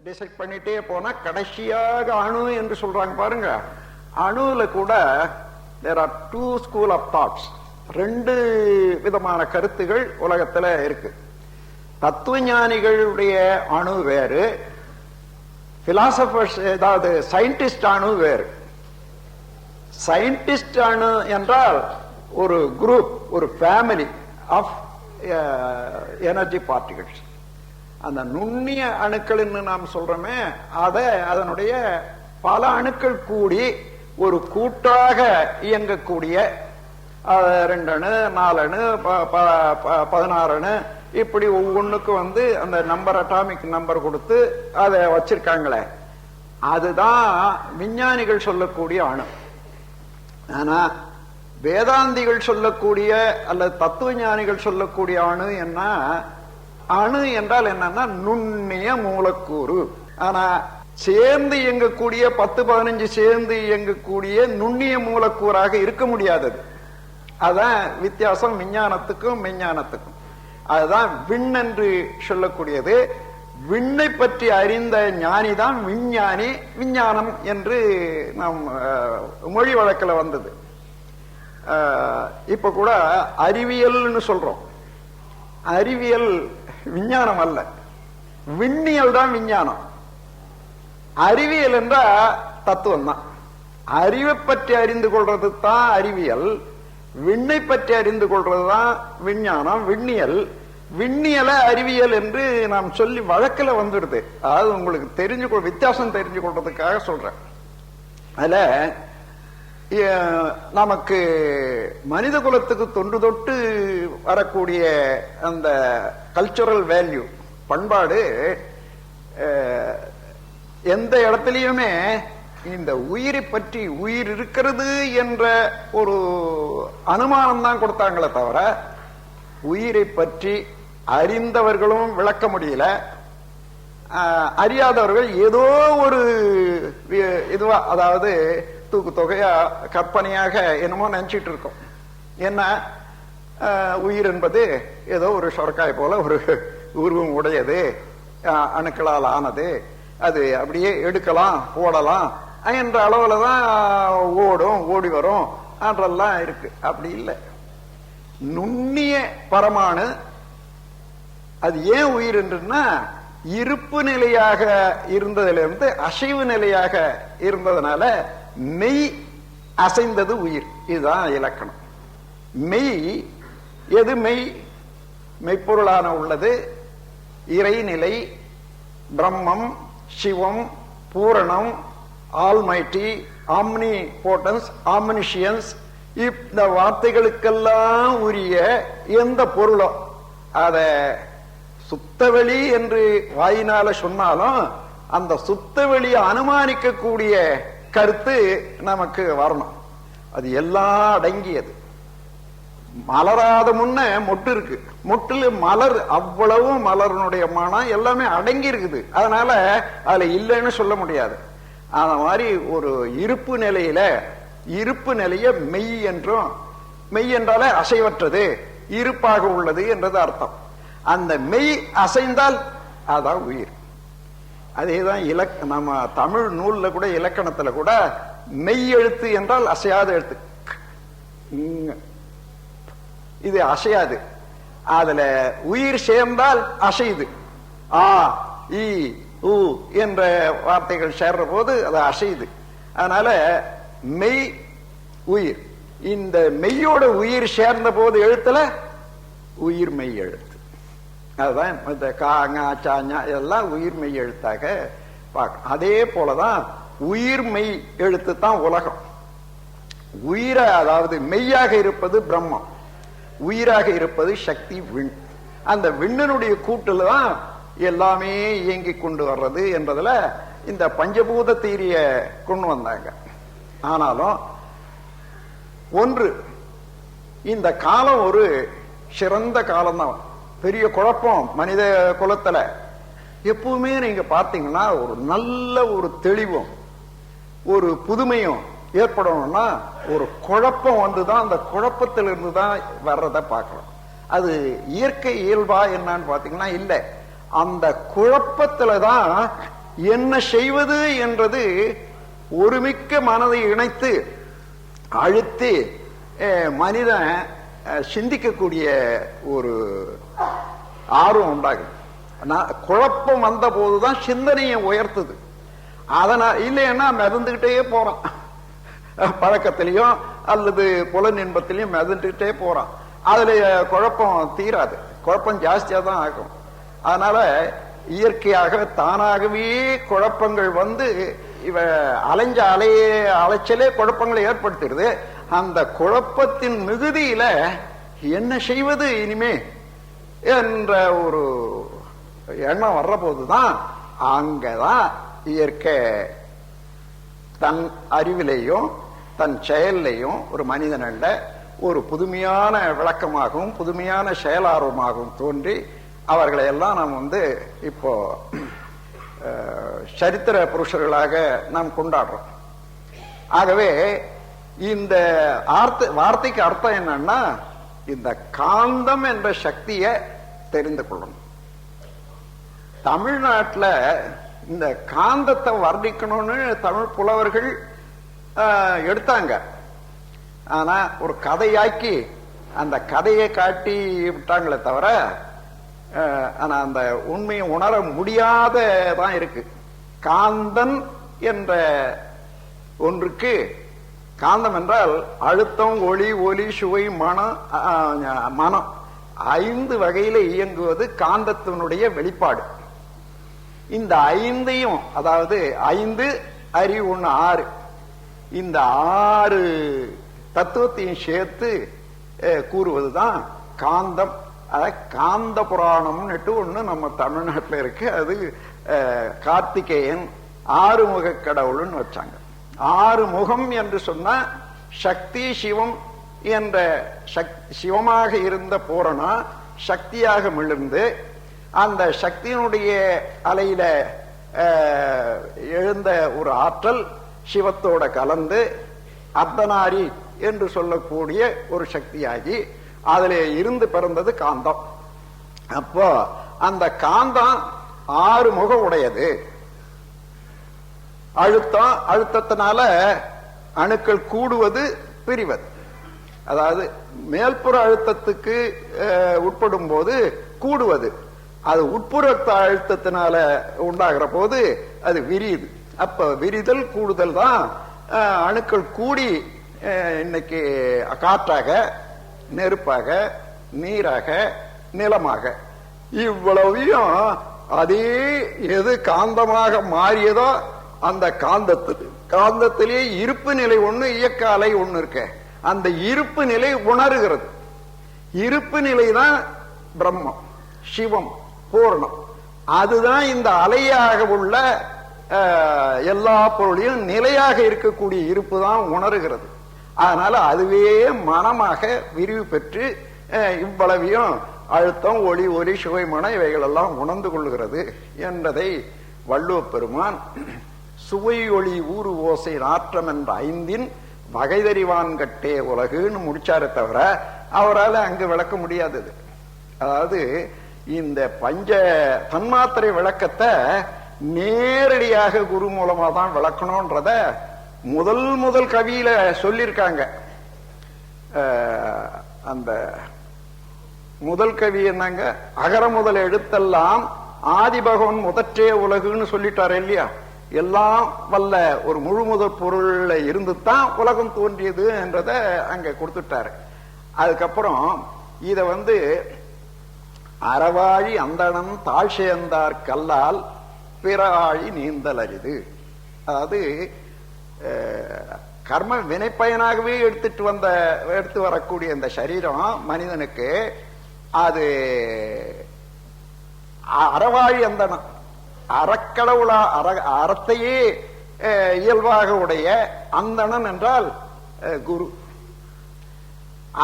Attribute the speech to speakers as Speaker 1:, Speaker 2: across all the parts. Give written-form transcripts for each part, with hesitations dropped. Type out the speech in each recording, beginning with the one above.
Speaker 1: Decide பண்ணிட்டே போனா கடைசியாக அணு என்று சொல்றாங்க பாருங்க. அணுல கூட there are two school of thoughts, ரெண்டு விதமான கருத்துகள் உலகத்துல இருக்கு. தத்துவ ஞானிகளுடைய அணு வேறு, பிலாசபர்ஸ் ஏதாவது சயின்டிஸ்ட் அணு வேறு. சயின்டிஸ்ட் அணு என்றால் ஒரு குரூப், ஒரு ஃபேமிலி ஆஃப் எனர்ஜி பார்ட்டிகல்ஸ். அந்த நுண்ணிய அணுக்கள் நாம் சொல்றோமே, அதனுடைய பல அணுக்கள் கூடி ஒரு கூட்டாக இயங்கக்கூடிய 2 அணு 4 அணு 16 அணு இப்படி ஒவ்வொன்றுக்கும் அந்த நம்பர், அட்டாமிக் நம்பர் கொடுத்து அதை வச்சிருக்காங்களே, அதுதான் விஞ்ஞானிகள் சொல்லக்கூடிய அணு. ஆனா வேதாந்திகள் சொல்லக்கூடிய அல்லது தத்துவ ஞானிகள் சொல்லக்கூடிய அணு என்ன? அணு என்றால் என்னன்னா நுண்ணிய மூலக்கூறு. ஆனா சேர்ந்து இயங்கக்கூடிய 10-15 சேர்ந்து இயங்கக்கூடிய நுண்ணிய மூலக்கூறாக இருக்க முடியாதது. அதான் வித்தியாசம் விஞ்ஞானத்துக்கும் மெஞ்ஞானத்துக்கும். அதுதான் விண் என்று சொல்லக்கூடியது. விண்ணை பற்றி அறிந்த ஞானி தான் விஞ்ஞானி. விஞ்ஞானம் என்று நம் மொழி வழக்கில் வந்தது. இப்ப கூட அறிவியல்னு சொல்றோம். அறிவியல் விஞ்ஞானம் அல்ல, விண்ணியல் தான் விஞ்ஞானம். அறிவியல் என்ற தத்துவம் தான். அறிவை பற்றி அறிந்து கொள்றது தான் அறிவியல், விண்ணை பற்றி அறிந்து கொள்றது தான் விஞ்ஞானம், விண்ணியல். விண்ணியலை அறிவியல் என்று நாம் சொல்லி வழக்கில் வந்துடுது. அதாவது உங்களுக்கு வித்தியாசம் தெரிஞ்சு கொள்றதுக்காக சொல்றேன். அதுல நமக்கு மனித குலத்துக்கு தொன்று தொட்டு வரக்கூடிய அந்த கல்ச்சுரல் வேல்யூ, பண்பாடு, எந்த இடத்துலயுமே இந்த உயிரை பற்றி, உயிர் இருக்கிறது என்ற ஒரு அனுமானம் தான் கொடுத்தாங்களே தவிர உயிரை பற்றி அறிந்தவர்களும் விளக்க முடியல. அறியாதவர்கள் ஏதோ ஒரு இதுவா, அதாவது தூக்கு தொகையா கற்பனையாக என்னமோ நினைச்சிட்டு இருக்கோம். என்ன உயிர் என்பது ஏதோ ஒரு சொரக்காய் போல ஒரு உருவம் உடையது, அணுக்களால் ஆனது, அது அப்படியே எடுக்கலாம் போடலாம் என்ற அளவுல தான் ஓடும், ஓடி வரும் என்றெல்லாம் இருக்கு. அப்படி இல்லை. நுண்ணிய பரமாணு அது ஏன் உயிர் என்றுன்னா, இருப்பு நிலையாக இருந்ததிலிருந்து அசைவு நிலையாக இருந்ததுனால மெய் அசைந்தது உயிர். இதுதான் இலக்கணம். மெய் எது? மெய்ப்பொருளான உள்ளது, இறைநிலை, பிரம்மம், சிவம், பூரணம், ஆல்மைட்டி, ஆம்னி போட்டன்ஸ், ஆம்னிஷியன்ஸ், இந்த வார்த்தைகளுக்கெல்லாம் உரிய எந்த பொருளோ அத சுத்தவெளி என்று வாயினால சொன்னாலும் அந்த சுத்தவெளியை அனுமானிக்கக்கூடிய கருத்து நமக்கு வரணும். அது எல்லாம் அடங்கியது. மலராத முன்ன மொட்டு இருக்கு, மொட்டுல மலர், அவ்வளவு மலர்னுடைய மனம் எல்லாமே அடங்கி இருக்குது. அதனால அதுல இல்லைன்னு சொல்ல முடியாது. அந்த மாதிரி ஒரு இருப்பு நிலையில, இருப்பு நிலைய மெய் என்றும், மெய் என்றாலே அசைவற்றது, இருப்பாக உள்ளது என்றது அர்த்தம். அந்த மெய் அசைந்தால் அதான் உயிர். அதேதான் நம்ம தமிழ் நூல்ல கூட, இலக்கணத்துல கூட மெய் எழுத்து என்றால் அசையாத எழுத்து. இது அசையாது. அதுல உயிர் சேர்ந்தால் அசையுது. ஆ, இ, உ என்ற வார்த்தைகள் சேர்ற போது அது அசையுது. அதனால மெய் உயிர். இந்த மெய்யோட உயிர் சேர்ந்த போது எழுத்துல உயிர் மெய் எழுத்து. அதுதான் இந்த காங்க சாஞ்சா இதெல்லாம் உயிர் மெய் எழுத்தாக பார்க்கணும். அதே போலதான் உயிர் மெய் எழுத்து தான் உலகம். உயிரை, அதாவது மெய்யாக இருப்பது பிரம்மம், உயிராக இருப்பது சக்தி, விண். அந்த விண்ணனுடைய கூட்டுல தான் எல்லாமே இயங்கி கொண்டு வர்றது என்பதுல இந்த பஞ்சபூத தீரிய கொண்டு வந்தாங்க. ஆனாலும் ஒன்று, இந்த காலம் ஒரு சிறந்த காலம்தான். பெரிய குழப்பம் மனித குலத்துல எப்பவுமே நீங்க பார்த்தீங்கன்னா ஒரு நல்ல ஒரு தெளிவும் ஒரு புதுமையும் ஏற்படணும்னா ஒரு குழப்பம் வந்துதான், அந்த குழப்பத்திலிருந்து தான் வர்றத பார்க்கலாம். அது இயற்கை இயல்பா என்னன்னு பாத்தீங்கன்னா இல்லை, அந்த குழப்பத்துலதான் என்ன செய்வது என்றது ஒருமிக்க மனதை இணைத்து அழுத்தி மனிதன் சிந்திக்கக்கூடிய ஒரு ஆர்வம் உண்டாகுது. குழப்பம் வந்த போதுதான் சிந்தனையை உயர்த்துது. அதனால் இல்லைன்னா மிதந்துகிட்டே போறான், பழக்கத்திலையும் அல்லது புலன் இன்பத்திலையும் மிதந்துகிட்டே போறான். அதுல குழப்பம் தீராது, குழப்பம் ஜாஸ்தியா தான் ஆகும். அதனால இயற்கையாக தானாகவே குழப்பங்கள் வந்து இவ அலைச்சலே குழப்பங்களை ஏற்படுத்திடுது. அந்த குழப்பத்தின் மிகுதியில என்ன செய்வது இனிமே என்ற ஒரு எண்ணம் வர்ற போதுதான் அங்கதான் இயற்கை தன் அறிவிலையும் தன் செயலையும் ஒரு மனிதனல்ல ஒரு புதுமையான விளக்கமாகவும் புதுமையான செயலார்வமாகவும் தோன்றி அவர்களை எல்லாம் நாம் வந்து இப்போ சரித்திர புருஷர்களாக நாம் கொண்டாடுறோம். ஆகவே இந்த வார்த்தைக்கு அர்த்தம் என்னன்னா, இந்த காந்தம் என்ற சக்தியை தெரிந்து கொள்ளணும். தமிழ்நாட்டில் இந்த காந்தத்தை வர்ணிக்கணும்னு தமிழ் புலவர்கள் எடுத்தாங்க. ஆனா ஒரு கதையாக்கி அந்த கதையை காட்டி விட்டாங்களே தவிர ஆனா அந்த உண்மையை உணர முடியாததான் இருக்கு. காந்தன் என்ற ஒன்றுக்கு, காந்தம் என்றால் அழுத்தம், ஒளி, ஒலி, சுவை, மனம் 5 வகையில இயங்குவது காந்தத்தினுடைய வெளிப்பாடு. இந்த 5ஐயும், அதாவது 5 அறிவு 1 6, இந்த 6 தத்துவத்தையும் சேர்த்து கூறுவதுதான் காந்தம். அத காந்த புராணம்னுட்டு ஒண்ணு நம்ம தமிழ்நாட்டில் இருக்கு. அது கார்த்திகேயன் 6 முக கடவுள்னு வச்சாங்க. 6 முகம் என்று சொன்னா சக்தி சிவம் என்ற சிவமாக இருந்த பூரணா சக்தியாக மிளர்ந்து அந்த சக்தியினுடைய அலையில எழுந்த ஒரு ஆற்றல் சிவத்தோட கலந்து அர்த்தநாரி என்று சொல்லக்கூடிய ஒரு சக்தியாகி அதிலே இருந்து பிறந்தது காந்தம். அப்போ அந்த காந்தம் 6 முகம் உடையது. அழுத்தத்தினால அணுக்கள் கூடுவது, பிரிவது. அதாவது மேல்புற அழுத்தத்துக்கு உட்படும் போது கூடுவது, அது உட்புற அழுத்தத்தினால உண்டாகிற போது அது விரியுது. அப்ப விரிதல் கூடுதல் தான் அணுக்கள் கூடி இன்னைக்கு காற்றாக, நெருப்பாக, நீராக, நிலமாக இவ்வளவையும் அதே எது காந்தமாக மாறியதோ அந்த காந்தத்திலே இருப்பு நிலை ஒண்ணு, இயக்க அலை ஒண்ணு இருக்கு. அந்த இருப்பு நிலை உணர்கிறது. இருப்பு நிலை தான் பிரம்மம், சிவம், பூர்ணம். அதுதான் இந்த அலையாக உள்ள எல்லா பொருளையும் நிலையாக இருக்கக்கூடிய இருப்பு தான் உணர்கிறது. அதனால அதுவே மனமாக விரிவு பெற்று இவ்வளவையும் அழுத்தம், ஒளி, ஒலி, சுவை, மனம் இவைகள் எல்லாம் உணர்ந்து கொள்கிறது என்பதை வள்ளுவ பெருமான் சுவை, ஒளி, ஊறு, ஓசை, நாற்றம் என்ற 5இன் வகைதறிவான் கட்டே உலகுன்னு முடிச்சார தவிர அவரால் அங்கு விளக்க முடியாதது. அதாவது இந்த பஞ்ச தன்மாத்திரை விளக்கத்தை நேரடியாக குரு மூலமா தான் விளக்கணும்ன்றத முதல் கவியில சொல்லியிருக்காங்க. அந்த முதல் கவி என்னங்க, அகர முதல் எழுத்தெல்லாம் ஆதிபகவன் முதற்றே உலகுன்னு சொல்லிட்டாரு இல்லையா. எல்லாம் வல்ல ஒரு முழு முதற் பொருள்ல இருந்து தான் உலகம் தோன்றியது என்றத அங்க கொடுத்துட்டாரு. அதுக்கப்புறம் இத வந்து அறவாழி அந்தணன் தாழ் சேர்ந்தார் கல்லால் பிறாழி நீந்தல் அரிது. அதாவது கர்ம வினைப்பயனாகவே எடுத்து வரக்கூடிய இந்த சரீரம் மனிதனுக்கு அது அறவாழி அந்தணன், அறக்கடவுளா, அறத்தையே இயல்பாக உடைய அந்தணன் என்றால் குரு.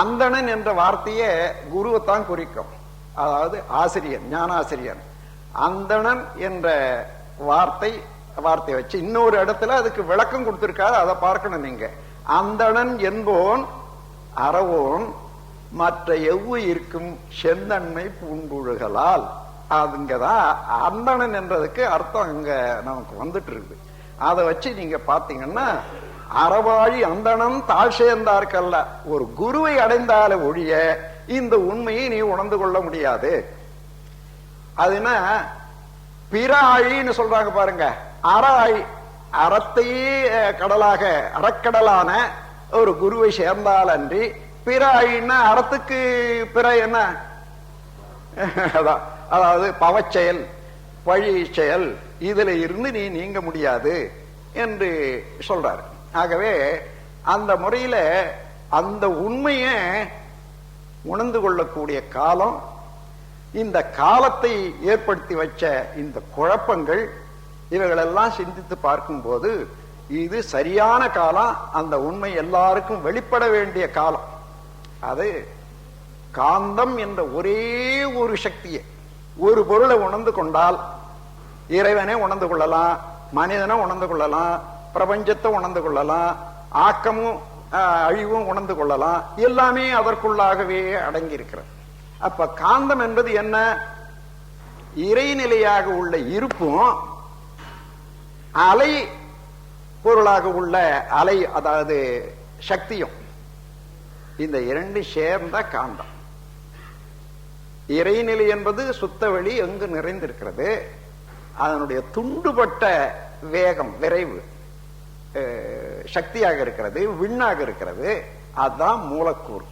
Speaker 1: அந்தணன் என்ற வார்த்தையே குருவைத்தான் குறிக்கும். அதாவது ஆசிரியர், ஞானாசிரியர். அந்தணன் என்ற வார்த்தை வச்சு இன்னொரு இடத்துல அதுக்கு விளக்கம் கொடுத்திருக்காரு. அதை பார்க்கணும் நீங்க. அந்தணன் என்போன் அறவோன் மற்ற எவ்வு இருக்கும் செந்தன்மை பூண்டுழுகலால் அதுங்கதான் அந்தணன் என்றதுக்கு அர்த்தம் அங்க நமக்கு வந்துட்டு இருக்குது. அதை வச்சு நீங்க பாத்தீங்கன்னா, அறவாழி அந்தணன் தாழ் சேர்ந்தார்கல்ல, ஒரு குருவை அடைந்தால ஒழிய இந்த உண்மையை நீ உணர்ந்து கொள்ள முடியாது. அதுனா பிற ஆழின்னு சொல்றாங்க பாருங்க, அற ஆழி, அறத்தையே கடலாக அறக்கடலான ஒரு குருவை சேர்ந்தால் அன்றி பிற ஆழின்னா அறத்துக்கு பிற என்ன, அதாவது பவச்செயல் பழி செயல் இதுல இருந்து நீ நீங்க முடியாது என்று சொல்றாரு. ஆகவே அந்த முறையில அந்த உண்மையை உணர்ந்து கொள்ளக்கூடிய காலம், இந்த காலத்தை ஏற்படுத்தி வச்ச இந்த குழப்பங்கள், இவைகளெல்லாம் சிந்தித்து பார்க்கும்போது இது சரியான காலம். அந்த உண்மை எல்லாருக்கும் வெளிப்பட வேண்டிய காலம். அது காந்தம் என்ற ஒரே ஒரு சக்தியை, ஒரு பொருளை உணர்ந்து கொண்டால் இறைவனை உணர்ந்து கொள்ளலாம், மனிதனை உணர்ந்து கொள்ளலாம், பிரபஞ்சத்தை உணர்ந்து கொள்ளலாம், ஆக்கமும் அழிவும் உணர்ந்து கொள்ளலாம். எல்லாமே அதற்குள்ளாகவே அடங்கி இருக்கிறது. அப்ப காந்தம் என்பது என்ன? இறைநிலையாக உள்ள இருப்பும் அலை பொருளாக உள்ள அலை, அதாவது சக்தியும், இந்த இரண்டு சேர்ந்த காந்தம். இறைநிலை என்பது சுத்த வெளி எங்கு நிறைந்திருக்கிறது. அதனுடைய துண்டுபட்ட வேகம், விரைவு சக்தியாக இருக்கிறது, விண்ணாக இருக்கிறது. அதுதான் மூலக்கூறு.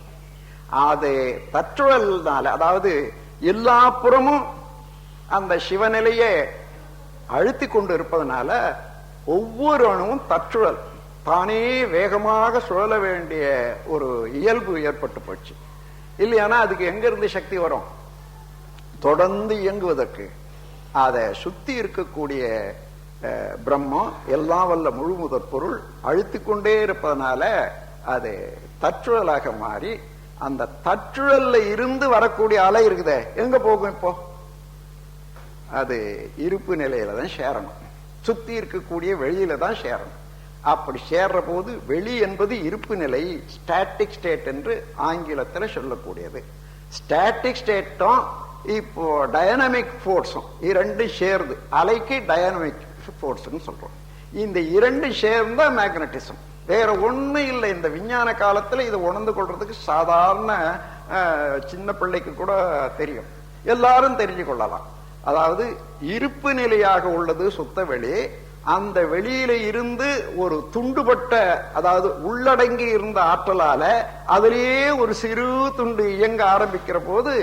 Speaker 1: அது தற்றுழல்னால, அதாவது எல்லா புறமும் அந்த சிவநிலையை அழுத்தி கொண்டு இருப்பதனால ஒவ்வொரு அணுவும் தற்றுழல், தானே வேகமாக சுழல வேண்டிய ஒரு இயல்பு ஏற்பட்டு போச்சு. இல்லையானா அதுக்கு எங்க இருந்து சக்தி வரும்? தொடர்ந்து இயங்குவதற்கு அதை சுத்தி இருக்கக்கூடிய பிரம்மம், எல்லாம் வல்ல முழு முதற் பொருள் அழுத்தி கொண்டே இருப்பதனால அது தற்றுழலாக மாறி, அந்த தற்றுழல்ல இருந்து வரக்கூடிய அலை இருக்குதே, எங்க போகும்? இப்போ அது இருப்பு நிலையில தான் சேரணும், சுத்தி இருக்கக்கூடிய வெளியில தான் சேரணும். அப்படி சேர்ற போது வெளி என்பது இருப்பு நிலை, ஸ்டாட்டிக் ஸ்டேட் என்று ஆங்கிலத்தில் சொல்லக்கூடியது. ஸ்டாட்டிக் ஸ்டேட்டும் இப்போ டைனமிக் போர்ஸும் இரண்டும் சேர்ந்து அலைக்கு டைனமிக் போர்ஸ்ன்னு சொல்றோம். இந்த இரண்டு சேர்ந்த மேக்னட்டிசம், வேற ஒண்ணு இல்லை. இந்த விஞ்ஞான காலத்துல இதை உணர்ந்து கொள்றதுக்கு சாதாரண சின்ன பிள்ளைக்கு கூட தெரியும், எல்லாரும் தெரிஞ்சு கொள்ளலாம். அதாவது இருப்பு நிலையாக உள்ளது சுத்த வெளி. அந்த வெளியில இருந்து ஒரு துண்டுபட்ட, அதாவது உள்ளடங்கி இருந்த ஆற்றலால அதிலேயே ஒரு சிறு துண்டு இயங்க ஆரம்பிக்கிற போது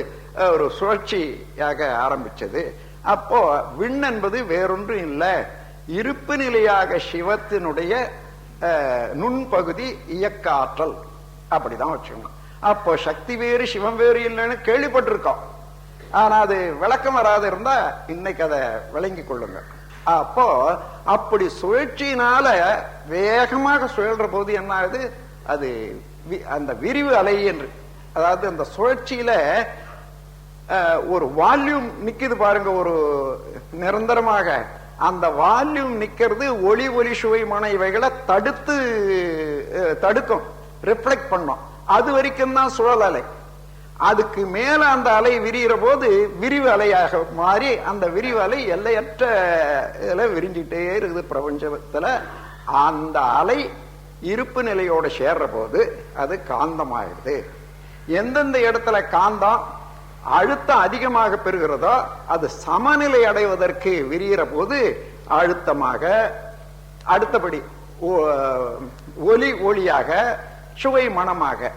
Speaker 1: ஒரு சுழற்சியாக ஆரம்பிச்சது. அப்போ விண் என்பது வேறொன்றும் இல்லை, இருப்பு நிலையாக சிவத்தினுடைய நுண்பகுதி இயக்க ஆற்றல். அப்படிதான் வச்சுக்கணும். அப்போ சக்தி வேறு சிவம் வேறு இல்லைன்னு கேள்விப்பட்டிருக்கோம். ஆனா அது விளக்கம் வராது இருந்தா இன்னைக்கு அதை விளங்கி கொள்ளுங்க. அப்போ அப்படி சுழற்சியினால வேகமாக சுழல்ற போது என்ன ஆகுது? அது அந்த விரிவு அலை என்று, அதாவது அந்த சுழற்சியில ஒரு வால்யூம் நிக்குது பாருங்க, ஒரு நிரந்தரமாக. அந்த வால்யூம் நிக்கிறது ஒளி சுவை மன இவைகளை தடுக்கும், ரிஃப்ளெக்ட் பண்ணும். அது வரைக்கும் தான் சுழல் அலை. அதுக்கு மேல அந்த அலை விரிகிற போது விரிவு அலையாக மாறி, அந்த விரிவு அலை எல்லையற்ற இதுல விரிஞ்சிட்டே இருக்குது பிரபஞ்சத்துல. அந்த அலை இருப்பு நிலையோட சேர்ற போது அது காந்தமாயிடுது. எந்தெந்த இடத்துல காந்தம் அழுத்தம் அதிகமாக பெறுகிறதோ அது சமநிலை அடைவதற்கு விரிகிற போது அழுத்தமாக, அடுத்தபடி ஒளியாக, சுவை மனமாக,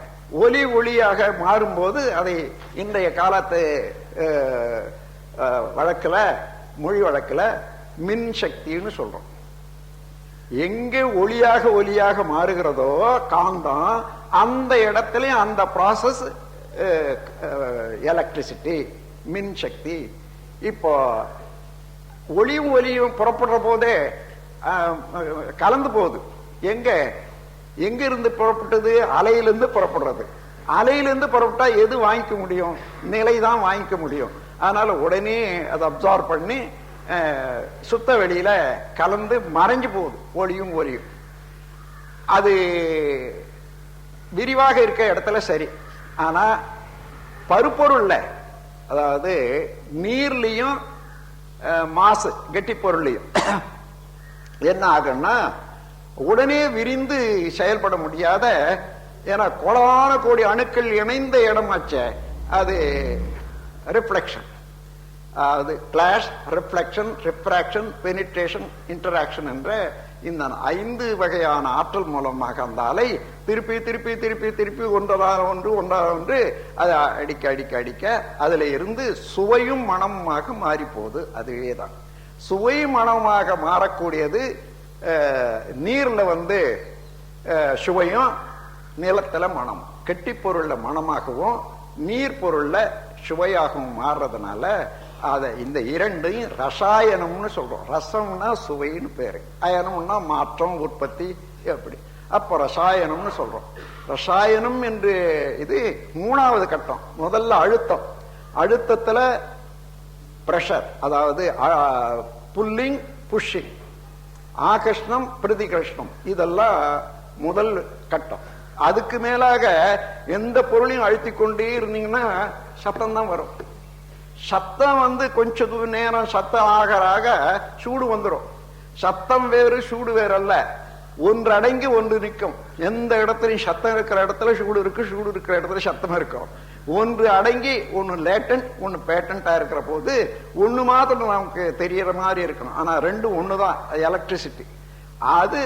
Speaker 1: ஒளியாக மாறும்போது அதை இன்றைய காலத்து வழக்குல, மொழி வழக்குல மின் சக்தின்னு சொல்றோம். எங்கே ஒளியாக மாறுகிறதோ காந்தம், அந்த இடத்துல அந்த ப்ராசஸ் எலக்ட்ரிசிட்டி, மின் சக்தி. இப்போ ஒளியும் புறப்படுற போதே கலந்து போகுது. எங்க இருந்து புறப்பட்டது? அலையிலிருந்து புறப்படுறது. அலையிலிருந்து புறப்பட்டா எது வாங்கிக்க முடியும்? நிலைதான் வாங்கிக்க முடியும். அதனால உடனே அதை அப்சார்ப் பண்ணி சுத்த வெளியில கலந்து மறைஞ்சு போகுது ஒளியும். அது விரிவாக இருக்க இடத்துல சரி. ஆனா பருப்பொருள்ல அதாவது நீர்லயும் மாசு கெட்டி பொருளையும் என்ன ஆகுன்னா உடனே விரிந்து செயல்பட முடியாத, ஏன்னா கோடான கோடி அணுக்கள் இணைந்த இடமாச்ச, அது ரிஃப்ளெக்ஷன், அது clash, reflection, refraction, penetration, interaction என்ற இந்த 5 வகையான ஆற்றல் மூலமாக அந்த அலை திருப்பி திருப்பி திருப்பி திருப்பி ஒன்றதாக ஒன்று அதை அடிக்க அடிக்க அடிக்க அதுல இருந்து சுவையும் மனமாக மாறி போகுது. அதுவேதான் சுவை மனமாக மாறக்கூடியது. நீர்ல சுவையும், நிலத்துல மனம், கெட்டி பொருள்ல மனமாகவும் நீர் பொருள்ல சுவையாகவும் மாறுறதுனால அதை இந்த இரண்டையும் ரசாயனம்னு சொல்றோம். ரசம்னா சுவைன்னு பேரு, அயனம்னா மாற்றம், உற்பத்தி, எப்படி. அப்ப ரசாயனம்னு சொல்றோம். ரசாயனம் என்று இது 3வது கட்டம். முதல்ல அழுத்தம். அழுத்தத்துல பிரஷர், அதாவது புல்லிங், புஷ்ஷிங், ஆகர்ஷணம், பிரதிகர்ஷணம், இதெல்லாம் முதல் கட்டம். அதுக்கு மேலாக எந்த பொருளையும் அழுத்தி கொண்டே இருந்தீங்கன்னா சத்தம் தான் வரும். சத்தம் கொஞ்ச நேரம் சத்தம் ஆக சூடு வந்துடும். சத்தம் வேறு சூடு வேறு அல்ல, ஒன்று அடங்கி ஒன்று நிற்கும். எந்த இடத்துலையும் சத்தம் இருக்கிற இடத்துல சூடு இருக்கு, சூடு இருக்கிற இடத்துல சத்தம் இருக்கும். ஒன்று அடங்கி ஒன்னு லேட்டன்ட் ஒன்னு பேட்டன்டா இருக்கிற போது ஒண்ணு மாத்திரம் நமக்கு தெரியற மாதிரி இருக்கும். ஆனா ரெண்டும் ஒண்ணுதான், எலக்ட்ரிசிட்டி. அது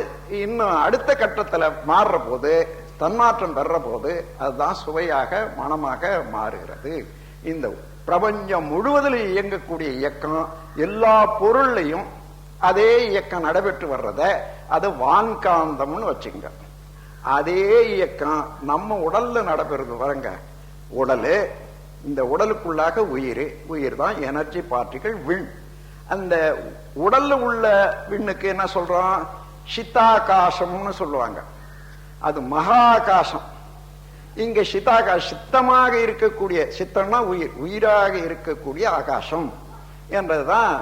Speaker 1: இன்னும் அடுத்த கட்டத்துல மாறுற போது, தன்மாற்றம் பெற போது அதுதான் சுவையாக மனமாக மாறுகிறது. இந்த பிரபஞ்சம் முழுவதில் இயங்கக்கூடிய இயக்கம், எல்லா பொருள்லையும் அதே இயக்கம் நடைபெற்று வர்றத அது வான்காந்தம்னு வச்சுங்க. அதே இயக்கம் நம்ம உடல்ல நடைபெறுது வரங்க. உடலு, இந்த உடலுக்குள்ளாக உயிர் தான் எனர்ஜி பார்ட்டிகள், விண். அந்த உடல்ல உள்ள விண்ணுக்கு என்ன சொல்றோம்? சித்தாகாசம்னு சொல்லுவாங்க. அது மகாகாசம். இங்க சித்தாகாசம், சித்தமாக இருக்கக்கூடிய, சித்தம்னா உயிர், உயிராக இருக்கக்கூடிய ஆகாசம் என்றதுதான்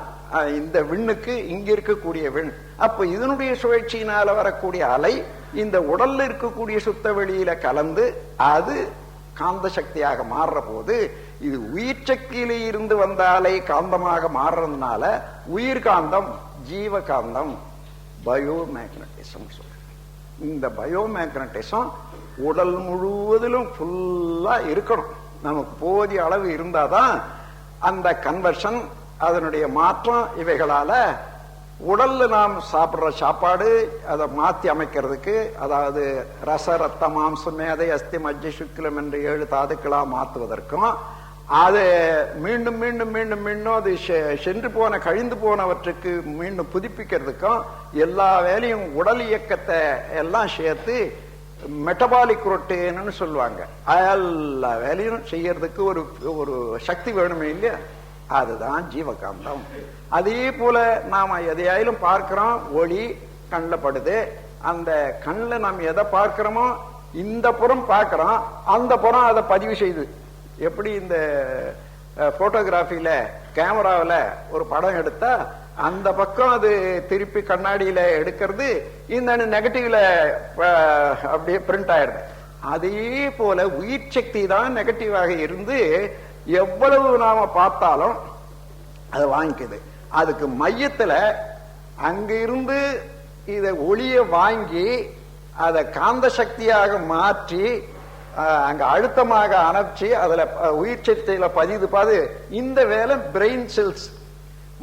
Speaker 1: இந்த விண்ணுக்கு இங்க இருக்கக்கூடிய விண். அப்ப இதனுடைய சுழற்சியினால வரக்கூடிய அலை இந்த உடல்ல இருக்கக்கூடிய சுத்த வெளியில கலந்து அது காந்த சக்தியாக மாறுற போது, இது உயிர் சக்தியில இருந்து வந்த அலை காந்தமாக மாறுறதுனால உயிர் காந்தம், ஜீவகாந்தம், பயோமேக்னட்டிசம் சொல்ற. இந்த பயோமேக்னட்டிசம் உடல் முழுவதிலும் ஃபுல்லா இருக்கணும். நமக்கு போதிய அளவு இருந்தாதான் அந்த கன்வர்ஷன், அதனுடைய மாற்றம், இவைகளால உடல்ல நாம் சாப்பிடுற சாப்பாடு அதை மாத்தி அமைக்கிறதுக்கு, அதாவது ரச, ரத்த, மாம்சம், மேதை, அஸ்தி, மஜ்ஜை, சுக்கிலம் என்று 7 தாதுக்களா மாத்துவதற்கும், அது மீண்டும் மீண்டும் மீண்டும் மீண்டும் அது சென்று போன, கழிந்து போனவற்றுக்கு மீண்டும் புதுப்பிக்கிறதுக்கும் எல்லா வேலையும் உடல் இயக்கத்தை எல்லாம் சேர்த்து மெட்டபாலிக் ரொட்டேன்னு சொல்லுவாங்க. எல்லா வேலையும் செய்யறதுக்கு ஒரு சக்தி வேணுமே இல்லையா? அதுதான் ஜீவகாந்தம். அதே போல நாம எதையாயிலும் பார்க்கிறோம், ஒளி கண்ணில் படுது. அந்த கண்ணில் நாம் எதை பார்க்கிறோமோ இந்த புறம் பார்க்கிறோம், அந்த புறம் அதை பதிவு செய்து. எப்படி இந்த போட்டோகிராஃபில கேமராவில ஒரு படம் எடுத்தா அந்த பக்கம் அது திருப்பி கண்ணாடியில எடுக்கிறது, இந்த நெகட்டிவ்ல அப்படியே பிரிண்ட் ஆயிடுது. அதே போல உயிர் சக்தி தான் நெகட்டிவாக இருந்து எவ்வளவு நாம பார்த்தாலும் அதை வாங்கிக்குது. அதுக்கு மையத்துல அங்க இருந்து இத ஒளிய வாங்கி அதை காந்த சக்தியாக மாற்றி அங்க அழுத்தமாக அணைச்சி அதுல உயிர் சக்தியில பதிது. இந்த வேலை பிரெயின் செல்ஸ்,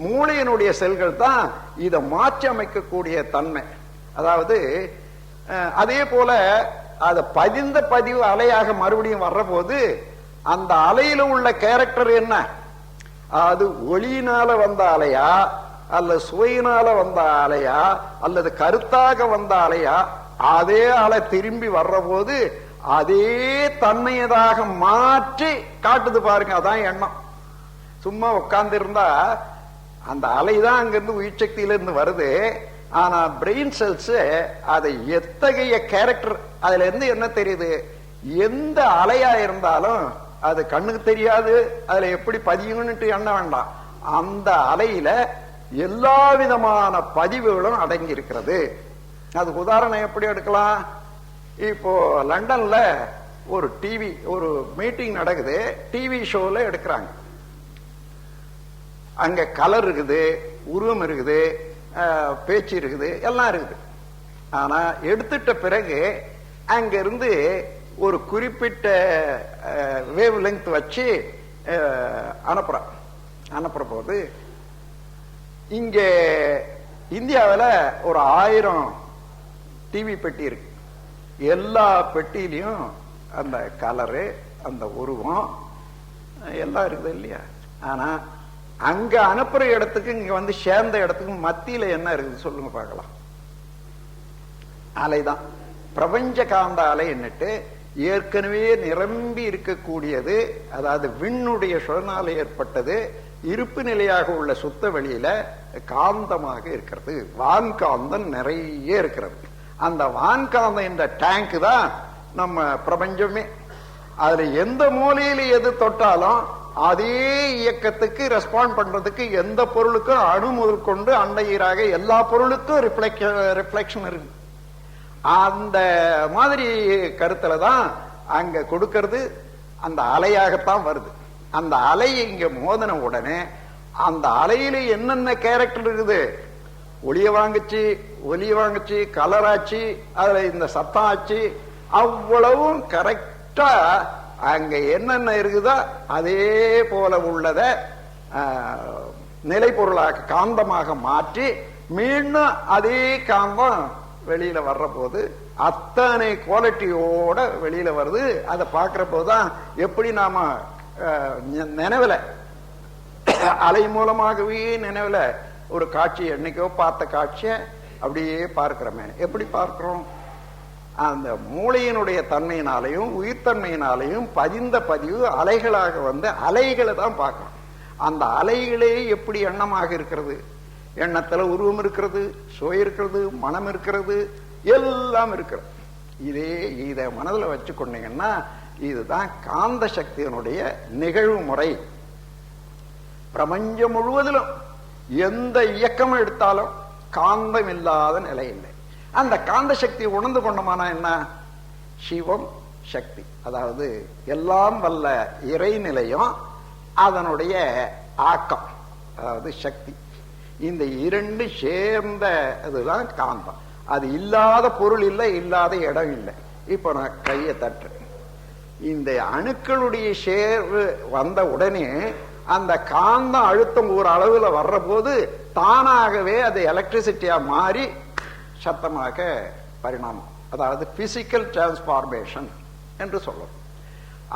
Speaker 1: மூளையினுடைய செல்கள் தான் இதை மாற்றி அமைக்கக்கூடிய தன்மை. அதாவது அதே போல அதை பதிந்த பதிவு அலையாக மறுபடியும் வர்ற போது அந்த அலையில உள்ள கேரக்டர் என்ன? அது ஒளியினால வந்த அலையா, அல்லது சுவையினால வந்த அலையா, அல்லது கருத்தாக வந்த அலையா, அதே அலை திரும்பி வர்ற போது அதே தன்மையதாக மாற்றி காட்டுது பாருங்க. அதான் எண்ணம். சும்மா உட்கார்ந்து இருந்தா அந்த அலைதான் அங்கிருந்து உயிர் சக்தியில இருந்து வருது. ஆனா பிரெயின் செல்ஸ் அதை எத்தகைய கேரக்டர், அதுல இருந்து என்ன தெரியுது? எந்த அலையா இருந்தாலும் அது கண்ணுக்கு தெரியாது, அதுல எப்படி பதியும்னுட்டு எண்ண வேண்டாம். அந்த அலையில எல்லா விதமான பதிவுகளும் அடங்கி இருக்கிறது. அதுக்கு உதாரணம் எப்படி எடுக்கலாம்? இப்போ லண்டன்ல ஒரு டிவி, ஒரு மீட்டிங் நடக்குது, டிவி ஷோல எடுக்கிறாங்க. அங்க கலர் இருக்குது, உருவம் இருக்குது, பேச்சு இருக்குது, எல்லாம் இருக்குது. ஆனா எடுத்துட்ட பிறகு அங்க இருந்து ஒரு குறிப்பிட்ட வேவ் லெங்த் வச்சு அனுப்புற போது இங்க இந்தியாவில் ஒரு 1000 டிவி பெட்டி இருக்கு. எல்லா பெட்டியிலையும் அந்த கலரு, அந்த உருவம் எல்லாம் இருக்குது இல்லையா? ஆனா அங்க அனுப்புற இடத்துக்கு இங்க வந்து சேர்ந்த இடத்துக்கு மத்தியில என்ன இருக்குது சொல்லுங்க பார்க்கலாம். அலைதான் பிரபஞ்ச காந்த அலை என்னட்டு ஏற்கனவே நிரம்பி இருக்கக்கூடியது. அதாவது விண்ணுடைய சுழனால ஏற்பட்டது இருப்பு நிலையாக உள்ள சுத்த வெளியில காந்தமாக இருக்கிறது. வான்காந்தம் நிறைய இருக்கிறது. அந்த வான்காந்தம் என்ற டேங்க் தான் நம்ம பிரபஞ்சமே. அதுல எந்த மூலையில எது தொட்டாலும் அதே இயக்கத்துக்கு ரெஸ்பாண்ட் பண்றதுக்கு எந்த பொருளுக்கும் அணு முதல் கொண்டு அண்டையீராக எல்லா பொருளுக்கும் ரிஃப்ளெக்ஷன் இருக்கு. அந்த மாதிரி கருத்துல தான் அங்க கொடுக்கிறது அந்த அலையாகத்தான் வருது. அந்த அலை இங்க மோதன உடனே அந்த அலையில என்னென்ன கேரக்டர் இருக்குது, ஒளிய வாங்குச்சு, கலர் ஆச்சு, அதுல இந்த சத்தம் ஆச்சு, அவ்வளவும் கரெக்டா அங்க என்னென்ன இருக்குதோ அதே போல உள்ளத நிலை பொருளாக காந்தமாக மாற்றி மீண்டும் அதே காந்தம் வெளியில வர்ற போது அத்தனை குவாலிட்டியோட வெளியில வருது. அதை பார்க்கிற போதுதான் எப்படி நாம நினைவுல அலை மூலமாகவே நினைவுல ஒரு காட்சி என்னைக்கோ பார்த்த காட்சிய அப்படியே பார்க்கிறோமே. எப்படி பார்க்கிறோம்? அந்த மூளையினுடைய தன்மையினாலையும் உயிர்த்தன்மையினாலையும் பதிந்த பதிவு அலைகளாக வந்து அலைகளை தான் பார்க்கிறோம். அந்த அலைகளே எப்படி எண்ணமாக இருக்கிறது, எண்ணத்துல உருவம் இருக்கிறது, சுவை இருக்கிறது, மனம் இருக்கிறது, எல்லாம் இருக்கிறது. இதை மனதில் வச்சு கொண்டீங்கன்னா இதுதான் காந்த சக்தியினுடைய நிகழ்வு முறை. பிரபஞ்சம் முழுவதிலும் எந்த இயக்கம் எடுத்தாலும் காந்தம் இல்லாத நிலை இல்லை. அந்த காந்த சக்தியை உணர்ந்து கொண்டோமானா என்ன? சிவம் சக்தி, அதாவது எல்லாம் வல்ல இறைநிலையும் அதனுடைய ஆக்கம், அதாவது சக்தி. இந்த இரண்டு சேர்ந்த அதுதான் காந்தம். அது இல்லாத பொருள் இல்லை, இல்லாத இடம் இல்லை. இப்ப நான் கையை தட்டுறேன். இந்த அணுக்களுடைய சேர்வு வந்த உடனே அந்த காந்தம் அழுத்தம் ஒரு அளவுல வர்ற போது தானாகவே அது எலக்ட்ரிசிட்டியா மாறி சத்தமாக பரிணாமம், அதாவது பிசிக்கல் டிரான்ஸ்பார்மேஷன் என்று சொல்றோம்.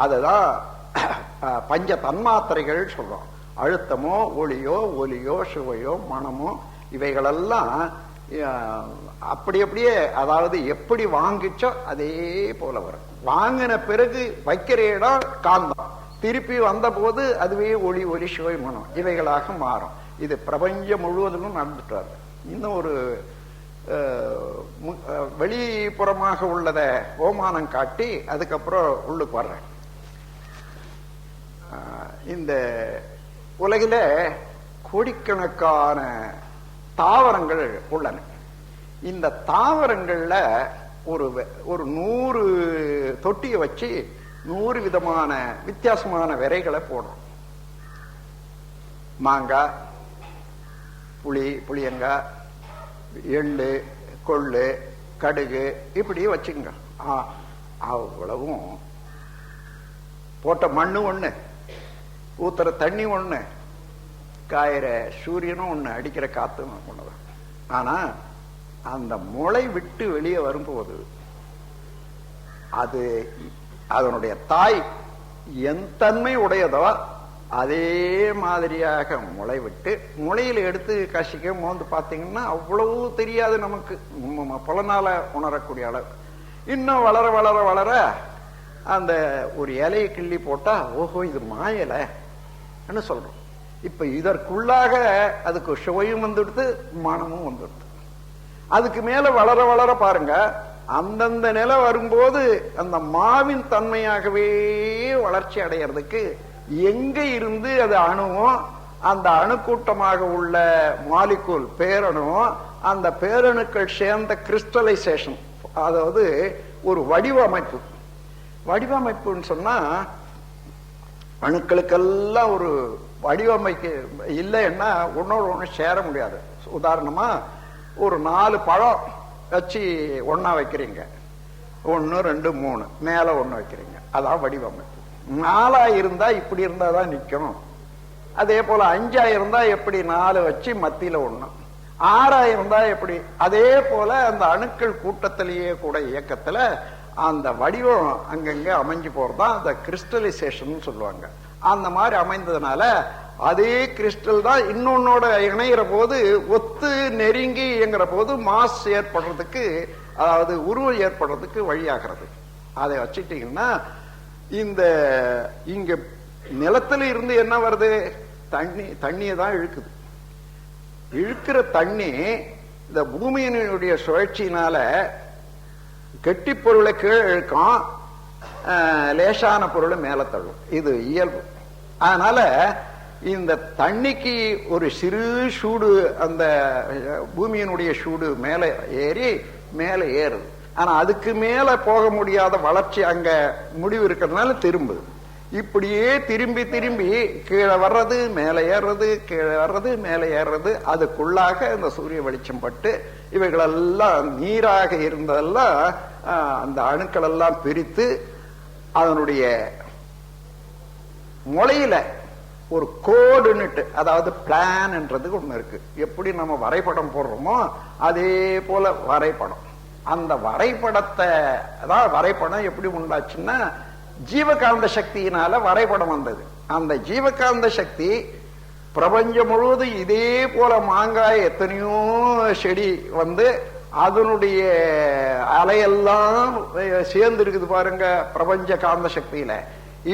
Speaker 1: அதுதான் பஞ்ச தன்மாத்திரைகள் சொல்றோம். அழுத்தமோ ஒளியோ ஒலியோ சுவையோ மனமோ இவைகளெல்லாம் அப்படியே, அதாவது எப்படி வாங்கிச்சோ அதே போல வரும். வாங்கின பிறகு வைக்கிற இடம் காந்தம், திருப்பி வந்த போது அதுவே ஒளி ஒலி சுவை மனம் இவைகளாக மாறும். இது பிரபஞ்சம் முழுவதிலும் நடந்துட்டு வருது. இன்னும் ஒரு வெளிப்புறமாக உள்ளத ஓமானம் காட்டி அதுக்கப்புறம் உள்ளுக்கு வர்றேன். இந்த உலகில கோடிக்கணக்கான தாவரங்கள் உள்ளன. இந்த தாவரங்கள்ல ஒரு 100 தொட்டியை வச்சு 100 விதமான வித்தியாசமான விரைகளை போடுறோம். மாங்காய், புளியங்காய், எள்ளு, கொள்ளு, கடுகு, இப்படி வச்சுங்க. அவ்வளவும் போட்ட மண்ணு ஒண்ணு, ஊத்துற தண்ணி ஒண்ணு, காயிற சூரியனும் ஒண்ணு, அடிக்கிற காத்தும் ஒண்ணுதான். ஆனா அந்த முளை விட்டு வெளியே வரும்போது அது அதனுடைய தாய் என் தன்மை உடையதோ அதே மாதிரியாக முளை விட்டு, முளையில எடுத்து கசிக்க மோந்து பார்த்தீங்கன்னா அவ்வளவு தெரியாது நமக்கு, புலனால உணரக்கூடிய அளவு. இன்னும் வளர வளர வளர அந்த ஒரு இலையை கிள்ளி போட்டா ஓஹோ இது மாயலை என்ன சொல்றோம். இப்ப இதற்குள்ளாக அதுக்கு சுவையும் வந்துடுது, மனமும் வந்துடுது. அதுக்கு மேல வளர வளர பாருங்க, அந்தந்த நிலை வரும்போது அந்த மாவின் தன்மையாகவே வளர்ச்சி அடைகிறதுக்கு எங்க இருந்து அது அணுவும், அந்த அணுக்கூட்டமாக உள்ள மாலிகூல் பேரணுவும், அந்த பேரணுக்கள் சேர்ந்த கிறிஸ்டலைசேஷன், அதாவது ஒரு வடிவமைப்பு. வடிவமைப்புன்னு சொன்னா அணுக்களுக்கெல்லாம் ஒரு வடிவமைக்க இல்லைன்னா ஒன்னோட ஒண்ணு சேர முடியாது. உதாரணமா ஒரு 4 பழம் வச்சு ஒன்னா வைக்கிறீங்க, 1 2 3 மேல 1 வைக்கிறீங்க, அதான் வடிவமைப்பு. 4 இருந்தா இப்படி இருந்தாதான் நிக்கும். அதே போல 5 இருந்தா எப்படி 4 வச்சு மத்தியில 1, 6 இருந்தா எப்படி. அதே போல அந்த அணுக்கள் கூட்டத்திலேயே கூட இயக்கத்துல அந்த வடிவம் அங்கங்க அமைஞ்சு போறதுதான் அந்த கிறிஸ்டலைசேஷன் சொல்லுவாங்க. அந்த மாதிரி அமைந்ததுனால அதே கிறிஸ்டல் தான் இன்னொன்னோட இணைகிற போது ஒத்து நெருங்கி இயங்குற போது மாஸ் ஏற்படுறதுக்கு, அதாவது உருவம் ஏற்படுறதுக்கு வழியாகிறது. அதை வச்சுட்டீங்கன்னா இந்த இங்க நிலத்துல இருந்து என்ன வருது, தண்ணியை தான் இழுக்குது. இழுக்கிற தண்ணி இந்த பூமியினுடைய சுழற்சியினால கெட்டி பொருளை கீழே இழுக்கும், லேசான பொருளை மேல தள்ளும். இது இயல்பு. அதனால இந்த தண்ணிக்கு ஒரு சிறு சூடு, அந்த பூமியினுடைய சூடு மேல ஏறி மேல ஏறுது. ஆனா அதுக்கு மேல போக முடியாத வளர்ச்சி அங்க முடிவு இருக்கிறதுனால திரும்புது. இப்படியே திரும்பி திரும்பி கீழே வர்றது மேல ஏறுறது, கீழே வர்றது மேல ஏறுறது. அதுக்குள்ளாக இந்த சூரிய வெளிச்சம் பட்டு இவைகளெல்லாம் நீராக இருந்ததெல்லாம் அந்த அணுக்கள் எல்லாம் பிரித்து அதனுடைய முளையில ஒரு கோடுன்னுட்டு, அதாவது பிளான் என்றதுக்கு ஒண்ணு இருக்கு. எப்படி நம்ம வரைபடம் போடுறோமோ அதே போல வரைபடம். அந்த வரைபடத்தை அதாவது வரைபடம் எப்படி உண்டாச்சுன்னா ஜீவகாந்த சக்தியினால வரைபடம் வந்தது. அந்த ஜீவகாந்த சக்தி பிரபஞ்சம் முழுவதும் இதே போல மாங்காய் எத்தனையோ செடி வந்து அதனுடைய அலையெல்லாம் சேர்ந்து இருக்குது பாருங்க பிரபஞ்ச காந்த சக்தியில.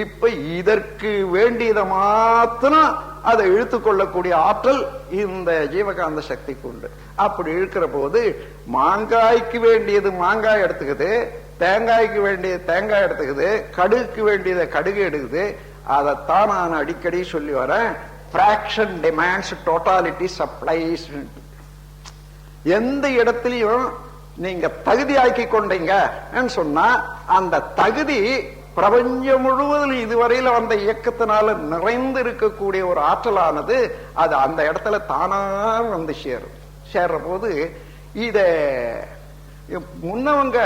Speaker 1: இப்ப இதற்கு வேண்டியதை மாத்திரம் அதை இழுத்து கொள்ளக்கூடிய ஆற்றல் இந்த ஜீவகாந்த சக்திக்கு உண்டு. அப்படி இழுக்கிற போது மாங்காய்க்கு வேண்டியது மாங்காய் எடுத்துக்குது, தேங்காய்க்கு வேண்டியது தேங்காய் எடுத்துக்குது, கடுகுக்கு வேண்டியதை கடுகு எடுக்குது. அதைத்தான் நான் அடிக்கடி சொல்லி வரேன், fraction demands totality supplies. எந்த இடத்திலையும் நீங்க தகுதி ஆக்கி கொண்டீங்க சொன்னா அந்த தகுதி பிரபஞ்சம் முழுவதும் இதுவரையில வந்த இயக்கத்தினால நிறைந்து இருக்கக்கூடிய ஒரு ஆற்றலானது அது அந்த இடத்துல தானா வந்து சேர்ற போது இத முன்னவங்க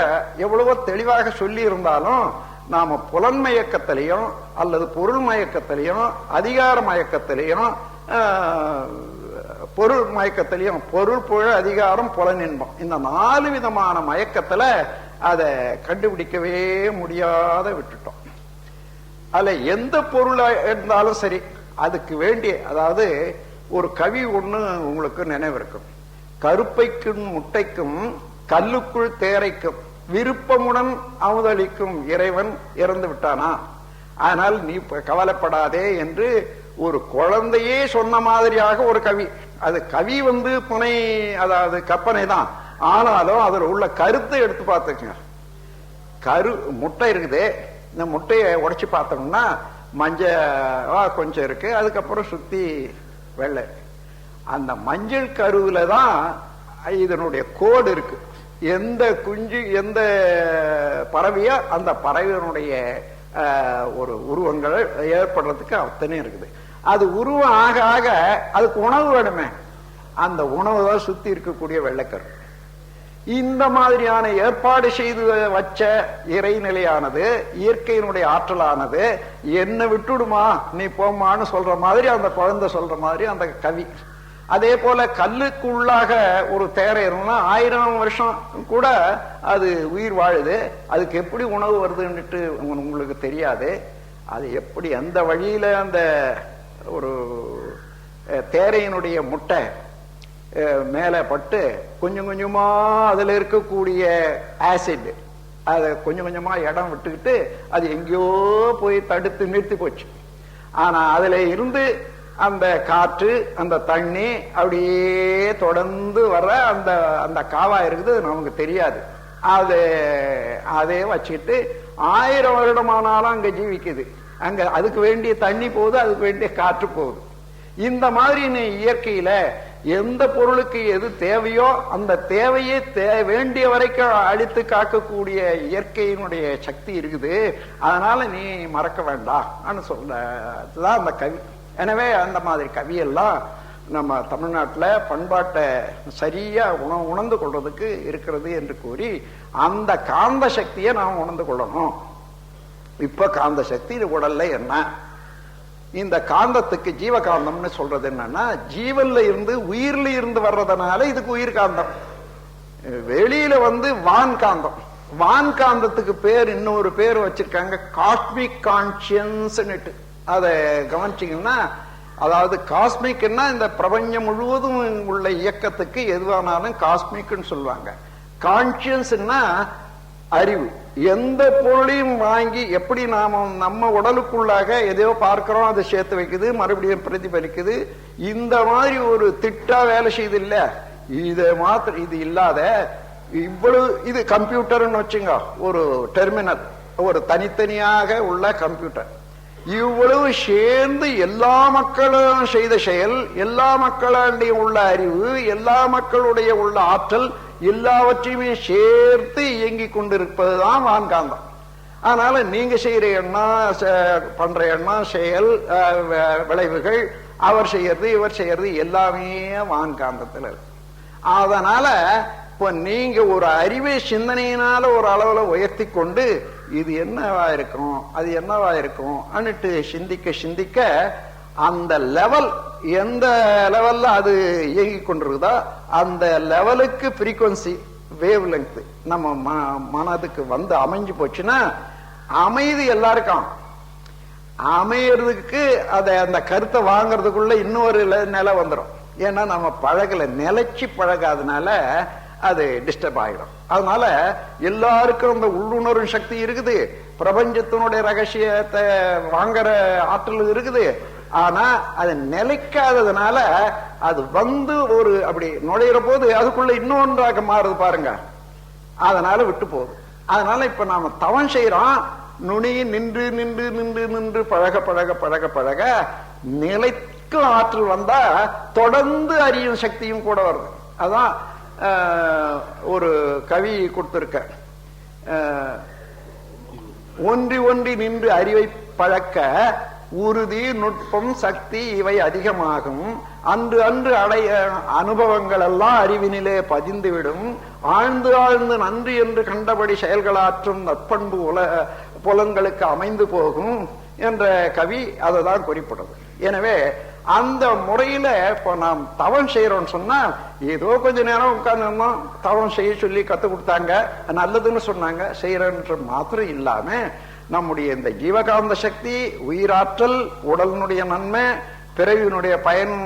Speaker 1: எவ்வளவோ தெளிவாக சொல்லி இருந்தாலும் நாம புலன் மயக்கத்திலையும் அல்லது பொருள் மயக்கத்திலையும் அதிகார மயக்கத்திலையும் பொருள் மயக்கத்திலையும், பொருள் புழ அதிகாரம் புலன் இன்பம், இந்த 4 விதமான மயக்கத்துல அதை கண்டுபிடிக்கவே முடியாத விட்டுட்டோம். அதுல எந்த பொருளா இருந்தாலும் சரி அதுக்கு வேண்டிய, அதாவது ஒரு கவி ஒண்ணு உங்களுக்கு நினைவு இருக்கும், கருப்பைக்கும் முட்டைக்கும் கல்லுக்குள் தேரைக்கும் விருப்பமுடன் அமுதளிக்கும் இறைவன் இறந்து விட்டானா, ஆனால் நீ கவலைப்படாதே என்று ஒரு குழந்தையே சொன்ன மாதிரியாக ஒரு கவி. அது கவி புனை, அதாவது கற்பனை தான், ஆனாலும் அதில் உள்ள கருத்தை எடுத்து பார்த்துக்கங்க. முட்டை இருக்குது, இந்த முட்டையை உடைச்சு பார்த்தோம்னா மஞ்சள் கொஞ்சம் இருக்கு, அதுக்கப்புறம் சுத்தி வெள்ளை. அந்த மஞ்சள் கருவுல தான் இதனுடைய கோடு இருக்கு. எந்த குஞ்சு எந்த பறவையோ அந்த பறவையினுடைய ஒரு உருவங்கள் ஏற்படுறதுக்கு அத்தனை இருக்குது. அது உருவம் ஆக ஆக அதுக்கு உணவு வேணுமே, அந்த உணவு தான் சுத்தி இருக்கக்கூடிய வெள்ளைக்கரு. இந்த மாதிரியான ஏற்பாடு செய்து வச்ச இறைநிலையானது, இயற்கையினுடைய ஆற்றலானது என்ன விட்டுடுமா நீ போமான்னு சொல்ற மாதிரி அந்த குழந்தை சொல்ற மாதிரி அந்த கவி. அதே போல கல்லுக்குள்ளாக ஒரு தேரை இருந்தா 1000 வருஷம் கூட அது உயிர் வாழுது. அதுக்கு எப்படி உணவு வருதுன்னுட்டு உங்களுக்கு தெரியாது. அது எப்படி அந்த வழியில அந்த ஒரு தேரையினுடைய முட்டை மேல பட்டு கொஞ்சம் கொஞ்சமா அதுல இருக்கக்கூடிய ஆசிட் அதை கொஞ்சம் கொஞ்சமா இடம் விட்டுக்கிட்டு அது எங்கேயோ போய் தடுத்து நிறுத்தி போச்சு. ஆனா அதுல இருந்து அந்த காற்று அந்த தண்ணி அப்படியே தொடர்ந்து வர அந்த அந்த காவா இருக்குது, நமக்கு தெரியாது. அதே வச்சுட்டு 1000 வருடமானாலும் அங்க ஜீவிக்குது. அங்க அதுக்கு வேண்டிய தண்ணி போகுது, அதுக்கு வேண்டிய காற்று போகுது. இந்த மாதிரி இயற்கையில எந்த பொருளுக்கு எது தேவையோ அந்த தேவையை வேண்டிய வரைக்கும் அழித்து காக்கக்கூடிய இயற்கையினுடைய சக்தி இருக்குது. அதனால நீ மறக்க வேண்டாம் சொல்லதான் அந்த கவி. எனவே அந்த மாதிரி கவியெல்லாம் நம்ம தமிழ்நாட்டில் பண்பாட்டை சரியா உணர்ந்து கொள்றதுக்கு இருக்கிறது என்று கூறி அந்த காந்த சக்தியை நாம் உணர்ந்து கொள்ளணும். இப்ப காந்த சக்தி உடல்ல என்ன, இந்த காந்தத்துக்கு ஜீவகாந்தம்னு சொல்றது என்னன்னா, ஜீவன்ல இருந்து உயிர்ல இருந்து வர்றதுனால இதுக்கு உயிர் காந்தம். வெளியில வான்காந்தம். வான்காந்தத்துக்கு பேர் இன்னொரு பேர் வச்சிருக்காங்க, காஸ்மிக் கான்சியன்ஸ். அதை கவனிச்சீங்கன்னா, அதாவது காஸ்மிக்னா இந்த பிரபஞ்சம் முழுவதும் உள்ள இயக்கத்துக்கு எதுவானாலும் காஸ்மிக்னு சொல்லுவாங்க. கான்சியன்ஸ்னா அறிவு. எந்த பொருளையும் வாங்கி எப்படி நாம நம்ம உடலுக்குள்ளாக எதையோ பார்க்கிறோம், அதை சேர்த்து வைக்குது, மறுபடியும் பிரதிபலிக்குது. இந்த மாதிரி ஒரு திட்டா வேலை செய்து இல்ல, இது மாத்திரம் இது இல்லாத இவ்வளவு இது கம்ப்யூட்டர்னு வச்சுங்க, ஒரு டெர்மினல், ஒரு தனித்தனியாக உள்ள கம்ப்யூட்டர். இவ்வளவு சேர்ந்து எல்லா மக்களும் செய்த செயல், எல்லா மக்களுடைய உள்ள அறிவு, எல்லா மக்களுடைய உள்ள ஆற்றல் எல்லாவற்றையுமே சேர்த்து இயங்கிக் கொண்டிருப்பதுதான் வான்காந்தம். அதனால நீங்க செய்யற எண்ணம், பண்ற எண்ணம், செயல், விளைவுகள், அவர் செய்யறது இவர் செய்யறது எல்லாமே வான்காந்தத்தில் இருக்கு. அதனால இப்ப நீங்க ஒரு அறிவை சிந்தனையினால ஒரு அளவுல உயர்த்தி கொண்டு இது என்னவா இருக்கும் அது என்னவா இருக்கும் அன்னிட்டு சிந்திக்க சிந்திக்க அந்த லெவல் எந்த லெவல்ல அது இயங்கி கொண்டிருக்குதோ அந்த லெவலுக்கு ஃப்ரீக்வன்சி வேவ் லெங்த் நம்ம மனதுக்கு அமைஞ்சு போச்சுன்னா அமைதி எல்லாருக்கும். அமையறதுக்கு அந்த கருத்தை வாங்கறதுக்குள்ள இன்னொரு நிலை வந்துடும். ஏன்னா நம்ம பழகல, நிலைச்சு பழகாதனால அது டிஸ்டர்ப் ஆகிடும். அதனால எல்லாருக்கும் அந்த உள்ளுணர்வு சக்தி இருக்குது, பிரபஞ்சத்தினுடைய ரகசியத்தை வாங்குற ஆற்றல் இருக்குது. ஆனா அது நிலைக்காததுனால அது ஒரு அப்படி நுழையிற போது அதுக்குள்ள இன்னொன்றாக மாறுது பாருங்க, அதனால விட்டு போகுது. அதனால இப்ப நாம தவம் செய்யறோம், நுனி நின்று நின்று நின்று நின்று பழக பழக பழக பழக நிலைக்கும் ஆற்றல் வந்தா தொடர்ந்து அறியும் சக்தியும் கூட வருது. அதான் ஒரு கவி கொடுத்திருக்க, ஒன்றி ஒன்றி நின்று அறிவை பழக்க உறுதி நுட்பம் சக்தி இவை அதிகமாகும், அன்று அன்று அடைய அனுபவங்கள் எல்லாம் அறிவினிலே பதிந்துவிடும், ஆழ்ந்து ஆழ்ந்து நன்றி என்று கண்டபடி செயல்களாற்றும் நற்பண்பு புலன்களுக்கு அமைந்து போகும் என்ற கவி அதை தான் குறிப்பிடுறது. எனவே அந்த முறையில இப்ப நாம் தவம் செய்யறோம்னு சொன்னா, ஏதோ கொஞ்ச நேரம் உட்கார்ந்து தவம் செய்ய சொல்லி கத்து கொடுத்தாங்க, நல்லதுன்னு சொன்னாங்க, செய்யறன்ற மாத்திரம் இல்லாம நம்முடைய இந்த ஜீவகாந்த சக்தி, உயிராற்றல், உடலினுடைய நன்மை, பிறவியினுடைய பயன்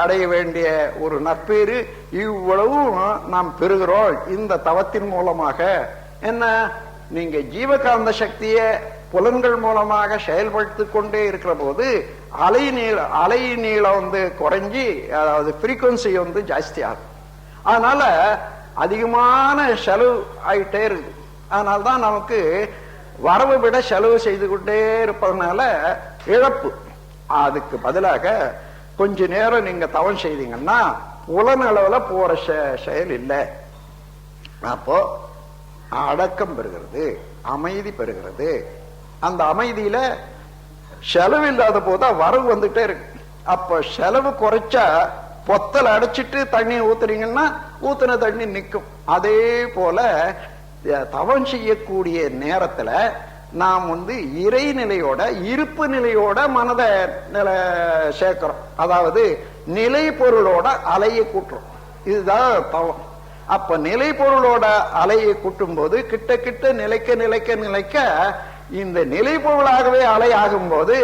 Speaker 1: அடைய வேண்டிய ஒரு நற்பேறு, இவ்வளவும் நாம் பெறுகிறோம் இந்த தவத்தின் மூலமாக. என்ன, நீங்க ஜீவகாந்த சக்திய புலன்கள் மூலமாக செயல்படுத்தி கொண்டே இருக்கிற போது அலை நீளம் குறைஞ்சி, அதாவது ஃப்ரீக்வன்சி ஜாஸ்தி ஆகும். அதனால அதிகமான செலவு ஆயிட்டே இருக்கு. அதனால்தான் நமக்கு வரவு விட செலவு செய்து கொண்டே இருப்பதனால இழப்பு. அதுக்கு பதிலாக கொஞ்ச நேரம் நீங்க தவம் செய்தீங்கன்னா புலனளவுல போற செயல் இல்லை. அப்போ அடக்கம் பெறுகிறது, அமைதி பெறுகிறது. அந்த அமைதியில செலவு இல்லாத போதா வரவு வந்துட்டே இருக்கு. அப்ப செலவு குறைச்சா பொத்தல் அடைச்சிட்டு தண்ணி ஊத்துறீங்கன்னா ஊத்துன தண்ணி நிற்கும். அதே போல தவம் செய்யக்கூடிய நேரத்துல நாம் இறைநிலையோட, இருப்பு நிலையோட மனதை சேர்க்கிறோம். அதாவது நிலை பொருளோட அலையை கூட்டுறோம். இதுதான் தவம். அப்ப நிலை பொருளோட அலையை கூட்டும் போது கிட்ட கிட்ட நிலைக்க நிலைக்க நிலைக்க இந்த நிலை பொருளாகவே அலை ஆகும் போது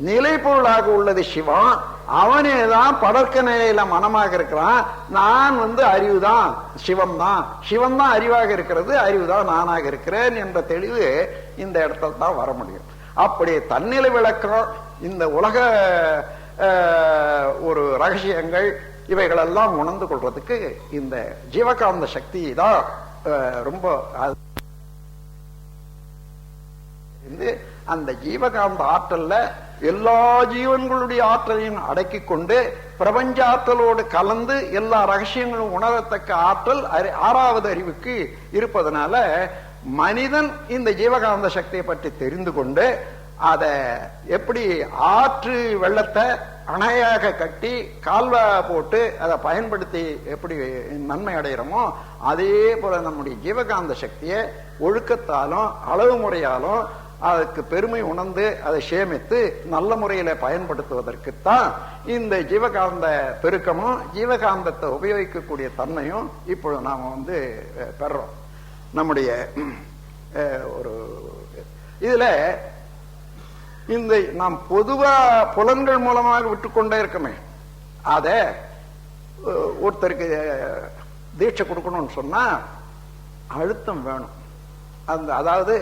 Speaker 1: நிலை பொருளாக உள்ளது சிவம். அவனே தான் படர்க்க நிலையில மனமாக இருக்கிறான். நான் அறிவுதான், சிவம் தான், சிவம் தான் அறிவாக இருக்கிறது, அறிவுதான் நானாக இருக்கிறேன் என்ற தெளிவு இந்த இடத்துல தான் வர முடியும். அப்படி தன்னிலை விளக்கம், இந்த உலக ஒரு ரகசியங்கள் இவைகளெல்லாம் உணர்ந்து கொள்றதுக்கு இந்த ஜீவகாந்த சக்தி தான் ரொம்ப. அந்த ஜீவகாந்த ஆற்றல்ல எல்லா ஜீவன்களுடைய ஆற்றலையும் அடக்கி கொண்டு பிரபஞ்ச ஆற்றலோடு கலந்து எல்லா ரகசியங்களும் உணரத்தக்க ஆற்றல் ஆறாவது அறிவுக்கு இருப்பதனால மனிதன் இந்த ஜீவகாந்த சக்தியை பற்றி தெரிந்து கொண்டு அதை எப்படி ஆற்று வெள்ளத்தை அணையாக கட்டி கால்வா போட்டு அதை பயன்படுத்தி எப்படி நன்மை அடைகிறோமோ அதே போல நம்முடைய ஜீவகாந்த சக்தியை ஒழுக்கத்தாலும் அளவு முறையாலும் அதுக்கு பெருமை உணர்ந்து அதை சேமித்து நல்ல முறையில பயன்படுத்துவதற்குத்தான் இந்த ஜீவகாந்த பெருக்கமும் ஜீவகாந்தத்தை உபயோகிக்கக்கூடிய தன்மையும் இப்பொழுது நாம பெறோம். நம்முடைய ஒரு இதுல இந்த நாம் பொதுவா புலன்கள் மூலமாக விட்டுக்கொண்டே இருக்கமே, அத ஒருத்தருக்கு தீட்சை கொடுக்கணும்னு சொன்னா அழுத்தம் வேணும். அதாவது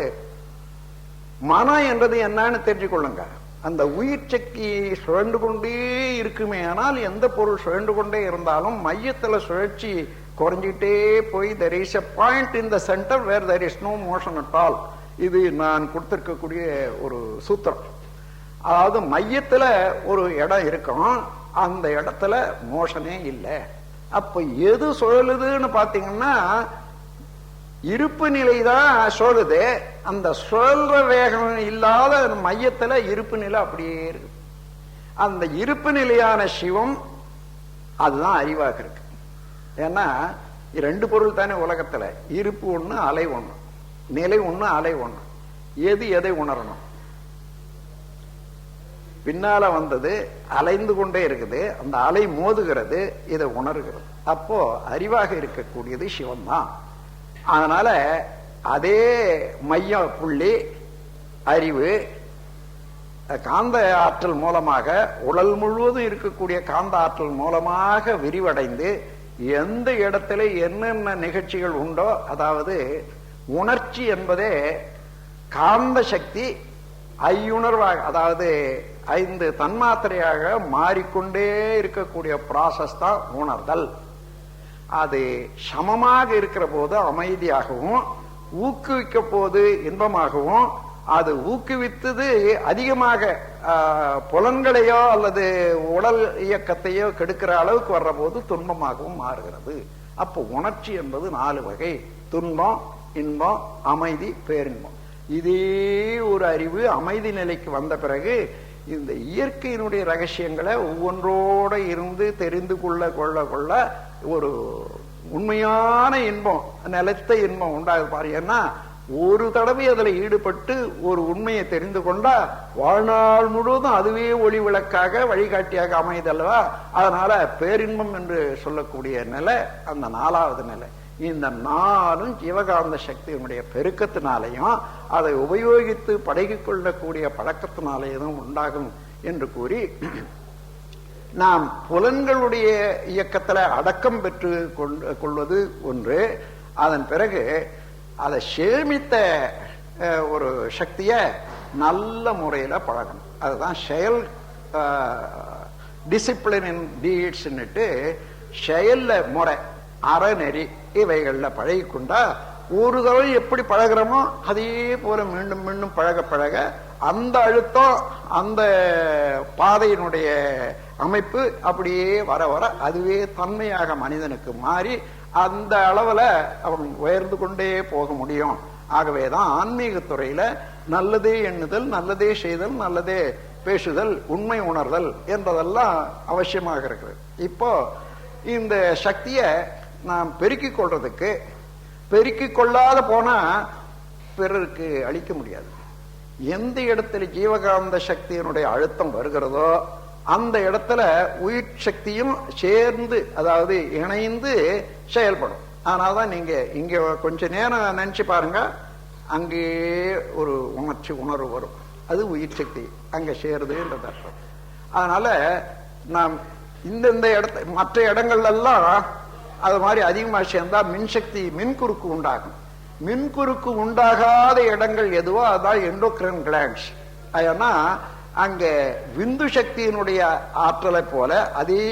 Speaker 1: மனம் என்றது என்னன்னு தெரிஞ்சுக்கொள்ளுங்க. அந்த உயிர் சக்தி சுழண்டு கொண்டே இருக்குமே, ஆனால் எந்த பொருள் சுழண்டு கொண்டே இருந்தாலும் மையத்துல சுழற்சி குறைஞ்சிட்டே போய் there is a point in the center where there is no motion at all. இது நான் கொடுத்திருக்கக்கூடிய ஒரு சூத்திரம். அதாவது மையத்துல ஒரு இடம் இருக்கும், அந்த இடத்துல மோஷனே இல்லை. அப்ப எது சுழலுதுன்னு பாத்தீங்கன்னா இருப்பு நிலைதான் சுழலுது. அந்த சுழல்ற வேகம் இல்லாத மையத்துல இருப்பு நிலை அப்படியே இருக்கு. அந்த இருப்பு நிலையான சிவம் அதுதான் அறிவாக இருக்கு. ஏன்னா ரெண்டு பொருள் தானே உலகத்துல, இருப்பு ஒண்ணு அலை ஒண்ணு, நிலை ஒண்ணு அலை ஒண்ணு. எது எதை உணரணும்? பின்னால வந்தது அலைந்து கொண்டே இருக்குது, அந்த அலை மோதுகிறது, இதை உணர்கிறது. அப்போ அறிவாக இருக்கக்கூடியது சிவம் தான். அதனால அதே மைய புள்ளி அறிவு காந்த ஆற்றல் மூலமாக உடல் முழுவதும் இருக்கக்கூடிய காந்த ஆற்றல் மூலமாக விரிவடைந்து எந்த இடத்துல என்னென்ன நிகழ்ச்சிகள் உண்டோ, அதாவது உணர்ச்சி என்பதே காந்த சக்தி ஐயுணர்வாக, அதாவது 5 தன்மாத்திரையாக மாறிக்கொண்டே இருக்கக்கூடிய ப்ராசஸ் தான் உணர்தல். அது சமமாக இருக்கிற போது அமைதியாகவும், ஊக்குவிக்க போது இன்பமாகவும், அது ஊக்குவித்தது அதிகமாக புலன்களையோ அல்லது உடல் இயக்கத்தையோ கெடுக்கிற அளவுக்கு வர்ற போது துன்பமாகவும் மாறுகிறது. அப்போ உணர்ச்சி என்பது 4 வகை: துன்பம், இன்பம், அமைதி, பேரின்பம். இதே ஒரு அறிவு அமைதி நிலைக்கு வந்த பிறகு இந்த இயற்கையினுடைய ரகசியங்களை ஒவ்வொன்றோட இருந்து தெரிந்து கொள்ள கொள்ள கொள்ள ஒரு உண்மையான இன்பம், நிலைத்த இன்பம் உண்டாக பாரு. ஏன்னா ஒரு தடவை அதுல ஈடுபட்டு ஒரு உண்மையை தெரிந்து கொண்டா வாழ்நாள் முழுவதும் அதுவே ஒளி விளக்காக வழிகாட்டியாக அமையுது அல்லவா? அதனால பேரின்பம் என்று சொல்லக்கூடிய நிலை அந்த 4வது நிலை. இந்த 4ம் ஜீவகாந்த சக்தியினுடைய பெருக்கத்தினாலையும் அதை உபயோகித்து பழகிக் கொள்ளக்கூடிய பழக்கத்தினாலேயும் உண்டாகும் என்று கூறி, நாம் புலன்களுடைய இயக்கத்துல அடக்கம் பெற்று கொள்வது ஒன்று. அதன் பிறகு அதை சேமித்த ஒரு சக்திய நல்ல முறையில பழகணும். அதுதான் செயல் டிசிப்ளின் இன் டீட்ஸ்ன்னுட்டு செயல்ல முறை அறநெறி இவைகள்ல பழகி கொண்டா ஒரு தடவை எப்படி பழகிறோமோ அதே போல மீண்டும் மீண்டும் பழக பழக அந்த அழுத்தம், அந்த பாதையினுடைய அமைப்பு அப்படியே வர வர அதுவே தன்மையாக மனிதனுக்கு மாறி அந்த அளவுல அவன் உயர்ந்து கொண்டே போக முடியும். ஆகவேதான் ஆன்மீகத்துறையில நல்லதே எண்ணுதல், நல்லதே செய்தல், நல்லதே பேசுதல், உண்மை உணர்தல் என்பதெல்லாம் அவசியமாக இருக்கிறது. இப்போ இந்த சக்தியை நாம் பெருக்கிக் கொள்றதுக்கு, பெருக்கிக் கொள்ளாத போனா பிறருக்கு அளிக்க முடியாது. எந்த இடத்துல ஜீவகாந்த சக்தியினுடைய அழுத்தம் வருகிறதோ அந்த இடத்துல உயிர் சக்தியும் சேர்ந்து, அதாவது இணைந்து செயல்படும். அதனாலதான் நீங்க இங்க கொஞ்ச நேரம் நினைச்சு பாருங்க, அங்கே ஒரு உணர்வு வரும். அது உயிர் சக்தி அங்க சேருதுன்றது அர்த்தம். அதனால நாம் இந்த இடத்த மற்ற இடங்கள்ல எல்லாம் அது மாதிரி அதிகமாக சேர்ந்தா மின்சக்தி மின்குறுக்கு உண்டாகும். மின்குறுக்கு உண்டாகாத இடங்கள் எதுவோ அதான் எண்டோக்ரைன் கிளாண்ட்ஸ். ஏன்னா அங்க விந்து சக்தியினுடைய ஆற்றலை போல அதே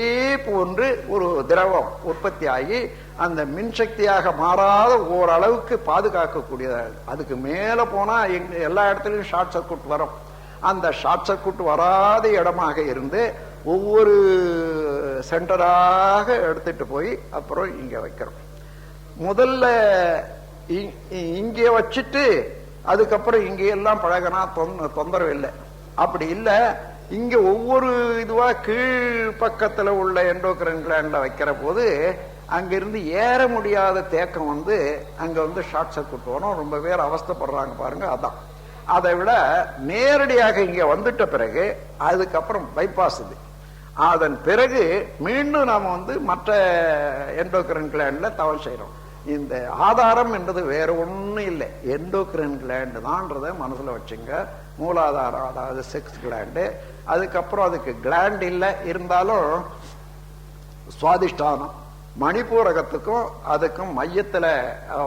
Speaker 1: போன்று ஒரு திரவம் உற்பத்தி ஆகி அந்த மின்சக்தியாக மாறாத ஓரளவுக்கு பாதுகாக்கக்கூடியது. அதுக்கு மேல போனா எல்லா இடத்துலயும் ஷார்ட் சர்க்யூட் வரும். அந்த ஷார்ட் சர்க்யூட் வராத இடமாக இருந்து ஒவ்வொரு சென்டராக எடுத்துட்டு போய் அப்புறம் இங்க வைக்கிறோம். முதல்ல இங்கே வச்சுட்டு அதுக்கப்புறம் இங்க எல்லாம் பழகினா தொந்தரவு இல்லை. அப்படி இல்லை, இங்க ஒவ்வொரு இதுவா கீழ் பக்கத்துல உள்ள எண்டோக்ரைன் கிளாண்ட்ல வைக்கிற போது அங்கிருந்து ஏற முடியாத தேக்கம் அங்க ஷார்ட் சர்க்யூட் வரும். ரொம்ப பேர் அவஸ்தைப்படுறாங்க பாருங்க. அதான் அதை விட நேரடியாக இங்க வந்துட்ட பிறகு அதுக்கப்புறம் பைபாஸ் இது. அதன் பிறகு மீண்டும் நாம மற்ற எண்டோக்ரைன் கிளாண்ட்ல தவறு செய்யறோம். இந்த ஆதாரம் என்றது வேற ஒண்ணும் இல்லை, எண்டோக்ரைன் கிளாண்ட் தான்றத மனசுல வச்சுங்க. மூலாதாரம், அதாவது செக்ஸ் கிளாண்டு. அதுக்கப்புறம் அதுக்கு கிளாண்ட் இல்லை, இருந்தாலும் சுவாதிஷ்டானம் மணிப்பூரகத்துக்கும் அதுக்கும் மையத்துல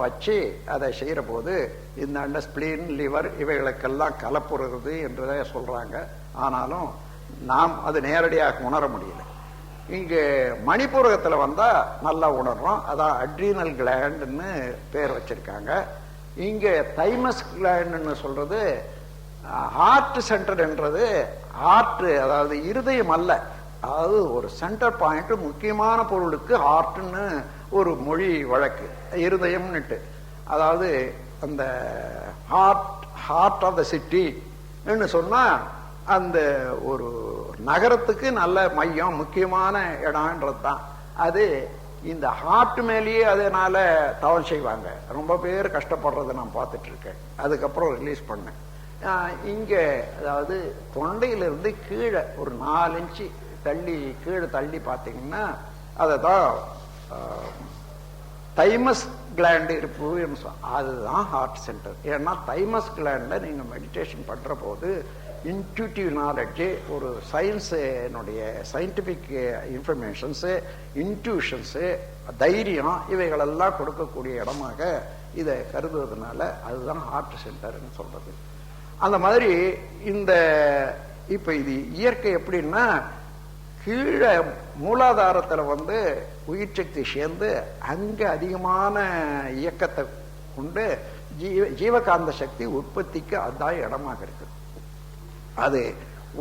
Speaker 1: வச்சு அதை செய்யற போது இந்த ஸ்பிளீன், லிவர் இவைகளுக்கெல்லாம் கலப்புறது என்றதை சொல்றாங்க. ஆனாலும் நாம் அது நேரடியாக உணர முடியல. இங்க மணிப்பூரகத்துல வந்தா நல்லா உணர்றோம். அதான் அட்ரீனல் கிளாண்டுன்னு பேர் வச்சிருக்காங்க. இங்க தைமஸ் கிளாண்டுன்னு சொல்றது ஹார்ட் சென்டர் என்றது. ஹார்ட் அதாவது இருதயம் அல்ல, அதாவது ஒரு சென்டர் பாயிண்ட். முக்கியமான பொருளுக்கு ஹார்ட்னு ஒரு மொழி வழக்கு, இருதயம்னுட்டு. அதாவது அந்த ஹார்ட் ஆஃப் த சிட்டி சொன்னா அந்த ஒரு நகரத்துக்கு நல்ல மையம், முக்கியமான இடம்ன்றது தான் அது. இந்த ஹார்ட் மேலேயே அதனால தவம் செய்வாங்க. ரொம்ப பேர் கஷ்டப்படுறதை நான் பார்த்துட்டு இருக்கேன். அதுக்கப்புறம் ரிலீஸ் பண்ணேன். இங்க அதாவது தொண்டையிலிருந்து கீழே ஒரு 4 இன்ச்சு தள்ளி கீழே தள்ளி பார்த்தீங்கன்னா அதை தான் தைமஸ் கிளாண்ட் இருப்பு. அதுதான் ஹார்ட் சென்டர். ஏன்னா தைமஸ் கிளாண்ட்ல நீங்க மெடிடேஷன் பண்ற போது இன்ட்யூட்டிவ் நாலேஜ், ஒரு சயின்ஸுடைய சயின்டிபிக் இன்ஃபர்மேஷன்ஸு, இன்ட்யூஷன்ஸு, தைரியம் இவைகளெல்லாம் கொடுக்கக்கூடிய இடமாக இதை கருதுவதனால அதுதான் ஹார்ட் சென்டர்னு சொல்றது. அந்த மாதிரி இப்ப இது இயற்கை எப்படின்னா, கீழே மூலாதாரத்துல உயிர் சக்தி சேர்ந்து அங்க அதிகமான இயக்கத்தை கொண்டு ஜீவகாந்த சக்தி உற்பத்திக்கு அதான் இடமாக இருக்கு. அது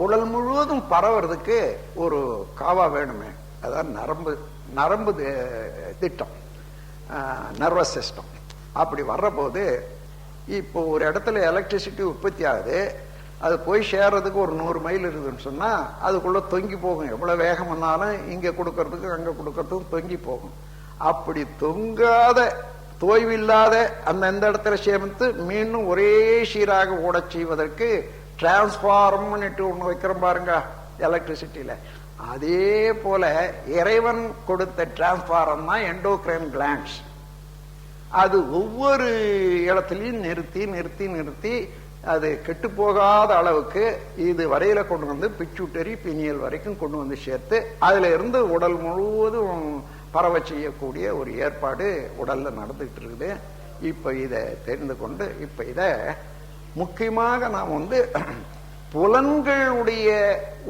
Speaker 1: உடல் முழுவதும் பரவுறதுக்கு ஒரு காவா வேணுமே, அதான் நரம்பு திட்டம், நர்வஸ் சிஸ்டம். அப்படி வர்ற போது இப்போ ஒரு இடத்துல எலக்ட்ரிசிட்டி உற்பத்தி ஆகுது, அது போய் சேர்றதுக்கு ஒரு 100 மைல் இருக்குதுன்னு சொன்னா அதுக்குள்ள தொங்கி போகும். எவ்வளவு வேகம் வந்தாலும் இங்க கொடுக்கறதுக்கு அங்க கொடுக்கறதுக்கும் தொங்கி போகும். அப்படி தொங்காத, தோய்வில்லாத அந்த இடத்துல சேமித்து மீண்டும் ஒரே சீராக ஓட செய்வதற்கு டிரான்ஸ்பார்ம்னு ஒண்ணு வைக்கிறோம் பாருங்க எலக்ட்ரிசிட்டியில. அதே போல இறைவன் கொடுத்த டிரான்ஸ்பார்ம் தான் எண்டோக்ரைன் கிளாண்ட்ஸ். அது ஒவ்வொரு இடத்துலையும் நிறுத்தி நிறுத்தி நிறுத்தி அது கெட்டு போகாத அளவுக்கு இது வரையில கொண்டு பிச்சுட்டரி பினியல் வரைக்கும் கொண்டு சேர்த்து அதுல இருந்து உடல் முழுவதும் பரவ செய்யக்கூடிய ஒரு ஏற்பாடு உடல்ல நடந்துகிட்டு இருக்குது. இப்ப இதை தெரிந்து கொண்டு இப்ப இத முக்கியமாக நாம் புலன்களுடைய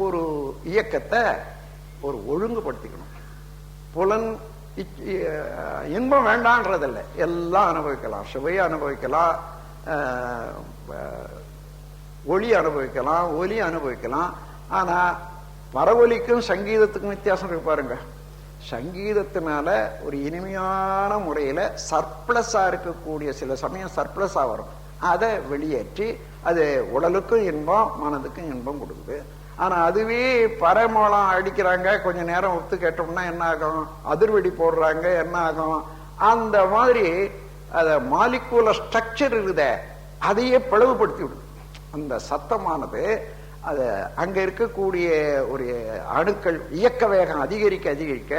Speaker 1: ஒரு இயக்கத்தை ஒரு ஒழுங்குபடுத்திக்கணும். புலன் இன்பம் வேண்டான்றதில்லை, எல்லாம் அனுபவிக்கலாம். சுவையை அனுபவிக்கலாம், ஒளி அனுபவிக்கலாம், ஒலி அனுபவிக்கலாம். ஆனா பரவொலிக்கும் சங்கீதத்துக்கும் வித்தியாசம் இருக்கு பாருங்க. சங்கீதத்தினால ஒரு இனிமையான முறையில சர்ப்ளஸா இருக்கக்கூடிய, சில சமயம் சர்ப்ளஸா வரும், அதை வெளியேற்றி அது உடலுக்கும் இன்பம் மனதுக்கும் இன்பம் கொடுக்குது. ஆனா அதுவே பரமோளம் அடிக்கிறாங்க, கொஞ்ச நேரம் ஒத்து கேட்டோம்னா என்ன ஆகும், அதிர்வெடி போடுறாங்க, என்ன ஆகும், அந்த மாதிரி அத மாலிகுலர் ஸ்ட்ரக்சர் இருக்குத அதையே பிளவுபடுத்தி விடுது. அந்த சத்தமானது அது அங்க இருக்கக்கூடிய ஒரு அணுக்கள் இயக்க வேகம் அதிகரிக்க அதிகரிக்க,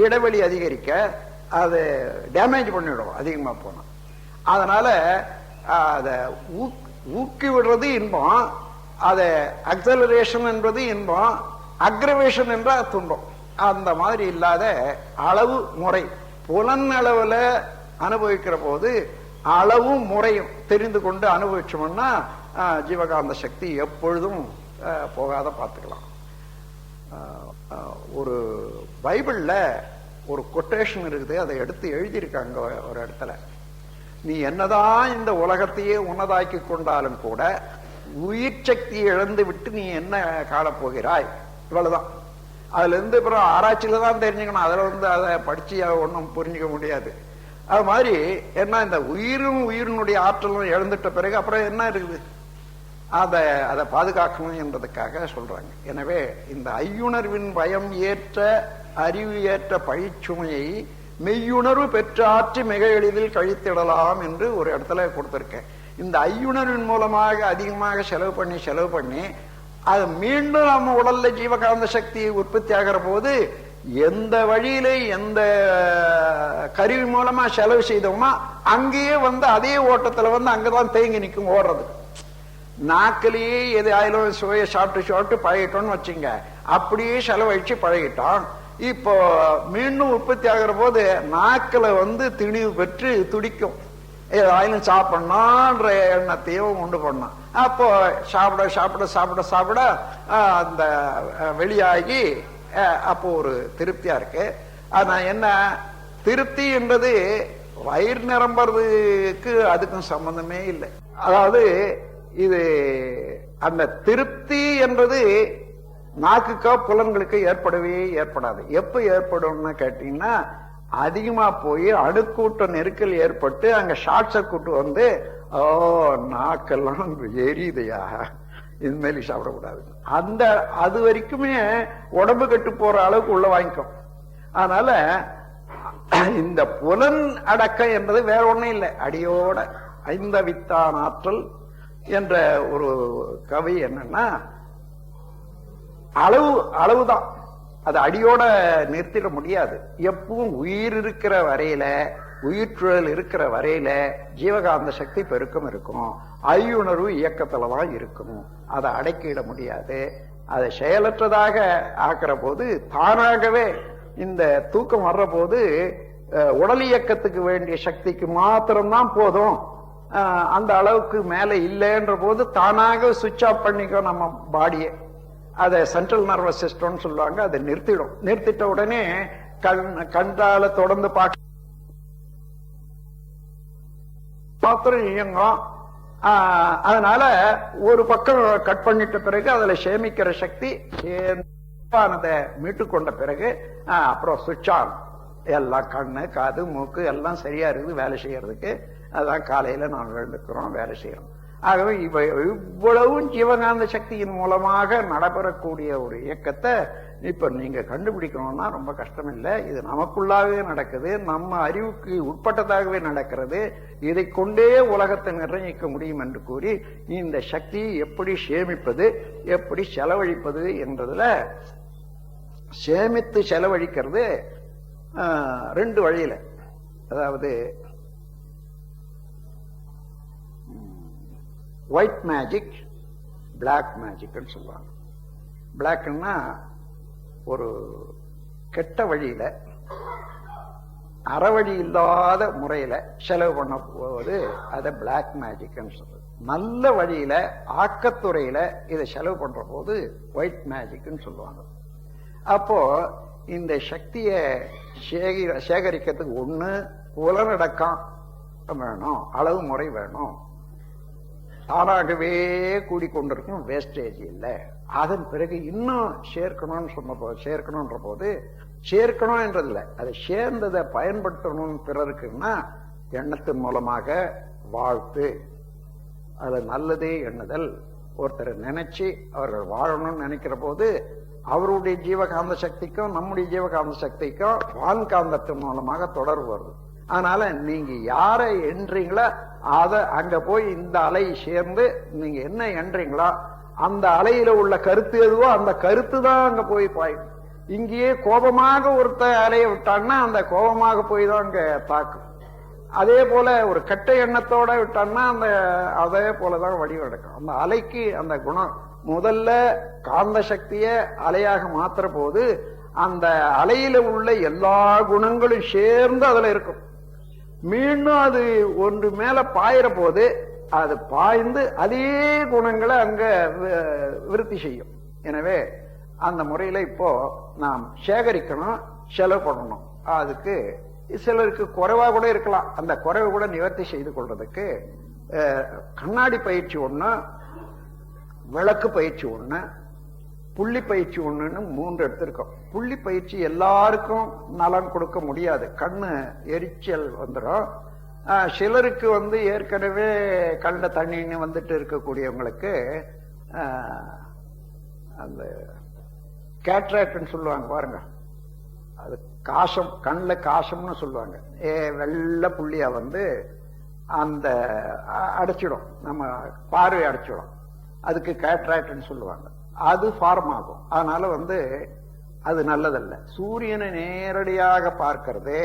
Speaker 1: இடைவெளி அதிகரிக்க அதை டேமேஜ் பண்ணிவிடும் அதிகமா போனா. அதனால அதை ஊக்கி விடுறது இன்பம், அதை அக்சலரேஷன் என்பது இன்பம், அக்ரவேஷன் என்ற துன்பம். அந்த மாதிரி இல்லாத அளவு முறை, புலன் அளவுல அனுபவிக்கிற போது அளவும் முறையும் தெரிந்து கொண்டு அனுபவிச்சோம்னா ஜீவகாந்த சக்தி எப்பொழுதும் போகாத பார்த்துக்கலாம். ஒரு பைபிள்ல ஒரு கொட்டேஷன் இருக்குது, அதை எடுத்து எழுதியிருக்காங்க ஒரு இடத்துல. நீ என்னதான் இந்த உலகத்தையே உன்னதாக்கி கொண்டாலும் கூட உயிர் சக்தியை இழந்து விட்டு நீ என்ன காணப்போகிறாய், இவ்வளவுதான். அதுல இருந்து அப்புறம் ஆராய்ச்சியில தான் தெரிஞ்சுக்கணும். அதுல அதை படிச்சு ஒன்றும் புரிஞ்சுக்க முடியாது. அது மாதிரி என்ன, இந்த உயிரினுடைய ஆற்றலும் இழந்துட்ட பிறகு அப்புறம் என்ன இருக்குது, அதை பாதுகாக்கணும் என்பதற்காக சொல்றாங்க. எனவே இந்த ஐயுணர்வின் பயம் ஏற்ற அறிவு ஏற்ற பழிச்சுமையை மெய்யுணர்வு பெற்று ஆற்றி மிக எளிதில் கழித்திடலாம் என்று ஒரு இடத்துல கொடுத்திருக்கேன். இந்த ஐயுணர்வின் மூலமாக அதிகமாக செலவு பண்ணி அது மீண்டும் நம்ம உடல்ல ஜீவகாந்த சக்தி உற்பத்தி ஆகிற போது எந்த வழியில எந்த கருவி மூலமா செலவு செய்தோம்னா அங்கேயே அதே ஓட்டத்துல அங்கதான் தேங்கி நிற்கும். ஓடுறது நாக்கிலேயே எது ஆயிலும் சுவையை சாப்பிட்டு பழகிட்டோம்னு வச்சுங்க, அப்படியே செலவழிச்சு பழகிட்டோம். இப்போ மீண்டும் உற்பத்தி ஆகிற போது நாக்கில் திணிவு பெற்று துடிக்கும், ஆயிலும் சாப்பிடணும்ன்ற எண்ணத்தையும் உண்டு பண்ணோம். அப்போ சாப்பிட அந்த வெளியாகி அப்போ ஒரு திருப்தியா இருக்கு. ஆனா என்ன, திருப்தி என்பது வயிறு நிரம்புறதுக்கு அதுக்கும் சம்பந்தமே இல்லை. அதாவது இது அந்த திருப்தி என்பது நாக்குக்கோ புலன்களுக்கு ஏற்படாது. எப்ப ஏற்படும்னு கேட்டீங்கன்னா, அதிகமா போய் அணுக்கூட்ட நெருக்கல் ஏற்பட்டு அங்க ஷார்ட் சர்க்யூட் நாக்கெல்லாம் எரியுதையா, இனிமேல் சாப்பிடக்கூடாது. அது வரைக்குமே உடம்பு கெட்டு போற அளவுக்கு உள்ள வாங்கிக்கும். அதனால இந்த புலன் அடக்கம் என்பது வேற ஒண்ணும் இல்லை, அடியோட ஐந்த வித்தான் ஆற்றல் என்ற ஒரு கவி என்னன்னா, அளவுதான், அது அடியோட நிறுத்திட முடியாது. எப்பவும் உயிர் இருக்கிற வரையில, உயிர்ச்சூழல் இருக்கிற வரையில ஜீவகாந்த சக்தி பெருக்கம் இருக்கும். ஐயுணர்வு இயக்கத்துலதான் இருக்கணும். அதை அடக்கிட முடியாது. அதை செயலற்றதாக ஆக்கிற போது தானாகவே இந்த தூக்கம் வர்ற போது உடல் இயக்கத்துக்கு வேண்டிய சக்திக்கு மாத்திரம்தான் போதும், அந்த அளவுக்கு மேல இல்லைன்ற போது தானாக சுவிட்ச் ஆஃப் பண்ணிக்கோ நம்ம பாடியை. அதை சென்ட்ரல் நர்வஸ் சிஸ்டம்னு சொல்லுவாங்க. அதை நிறுத்திட்ட உடனே கண்டால தொடர்ந்து பார்க்க மாத்திரம் இயங்கும். அதனால ஒரு பக்கம் கட் பண்ணிட்ட பிறகு அதுல சேமிக்கிற சக்தி சேர்ந்து மீட்டுக்கொண்ட பிறகு அப்புறம் சுவிட்ச் ஆன், எல்லாம் கண்ணு காது மூக்கு எல்லாம் சரியா இருக்குது வேலை செய்யறதுக்கு. அதான் காலையில நாம் எழுந்துக்கிறோம், வேலை செய்யறோம். ஆகவே இவ்வளவும் ஜீவகாந்த சக்தியின் மூலமாக நடைபெறக்கூடிய ஒரு இயக்கத்தை இப்ப நீங்க கண்டுபிடிக்கணும்னா ரொம்ப கஷ்டம் இல்லை. இது நமக்குள்ளாகவே நடக்குது, நம்ம அறிவுக்கு உட்பட்டதாகவே நடக்கிறது. இதை கொண்டே உலகத்தை நிர்ணயிக்க முடியும் என்று கூறி இந்த சக்தியை எப்படி சேமிப்பது, எப்படி செலவழிப்பது என்றதுல, சேமித்து செலவழிக்கிறது ரெண்டு வழியில. அதாவது ஒயிட் மேஜிக், பிளாக் மேஜிக்னு சொல்லுவாங்க. பிளாக்னா ஒரு கெட்ட வழியில, அறவழி இல்லாத முறையில செலவு பண்ண போவது அதை பிளாக் மேஜிக்னு சொல்றது. நல்ல வழியில ஆக்கத்துறையில இதை செலவு பண்ற போது ஒயிட் மேஜிக்னு சொல்லுவாங்க. அப்போ இந்த சக்தியை சேகரிக்கிறதுக்கு ஒண்ணு புலனடக்கம் வேணும், அளவு முறை வேணும், தானாகவே கூடிக்கொண்டிருக்கும், வேஸ்டேஜ் இல்லை. அதன் பிறகு இன்னும் சேர்க்கணும்ன்ற போது சேர்க்கணும் என்றதில்லை, அதை சேர்ந்ததை பயன்படுத்தணும் பிறருக்குன்னா எண்ணத்தின் மூலமாக வாழ்த்து, அது நல்லதே எண்ணுதல். ஒருத்தரை நினைச்சு அவர்கள் வாழணும்னு நினைக்கிற போது அவருடைய ஜீவகாந்த சக்திக்கும் நம்முடைய ஜீவகாந்த சக்திக்கும் வான்காந்தத்தின் மூலமாக தொடர்பு வருது. அதனால நீங்க யாரை எண்றீங்களோ அதை அங்க போய் இந்த அலை சேர்ந்து நீங்க என்ன எண்றீங்களோ அந்த அலையில உள்ள கருத்து எதுவோ அந்த கருத்து தான் அங்க போய் பாயும். இங்கேயே கோபமாக ஒருத்த அலைய விட்டான்னா அந்த கோபமாக போய் தான் அங்க தாக்கும். அதே போல ஒரு கெட்ட எண்ணத்தோட விட்டான்னா அதே போலதான் வடிவெடுக்கும். அந்த அலைக்கு அந்த குணம் முதல்ல காந்த சக்திய அலையாக மாத்துற போது அந்த அலையில உள்ள எல்லா குணங்களும் சேர்ந்து அதுல இருக்கும். மீண்டும் அது ஒன்று மேல பாயிற போது அது பாய்ந்து அதே குணங்களை அங்க விருத்தி செய்யும். எனவே அந்த முறையில இப்போ நாம் சேகரிக்கணும், செலவு பண்ணணும். அதுக்கு சிலருக்கு குறைவா கூட இருக்கலாம். அந்த குறைவை கூட நிவர்த்தி செய்து கொள்றதுக்கு கண்ணாடி பயிற்சி ஒண்ணு, விளக்கு பயிற்சி ஒண்ணு, புள்ளி பயிற்சி ஒண்ணுன்னு 3 எடுத்திருக்கோம். புள்ளி பயிற்சி எல்லாருக்கும் நலன் கொடுக்க முடியாது, கண்ணு எரிச்சல் வந்துடும். சிலருக்கு ஏற்கனவே கண்ட தண்ணின்னு வந்துட்டு இருக்கக்கூடியவங்களுக்கு அந்த கேட்ராக்ட்னு சொல்லுவாங்க பாருங்க, அது காசம், கண்ணில் காசம்னு சொல்லுவாங்க. வெள்ளை புள்ளியா அந்த அடைச்சிடும், நம்ம பார்வை அடைச்சிடும், அதுக்கு கேட்ராக்ட்னு சொல்லுவாங்க. அது ஃபார்ம் ஆகும். அதனால அது நல்லதல்ல. சூரியனை நேரடியாக பார்க்கறது,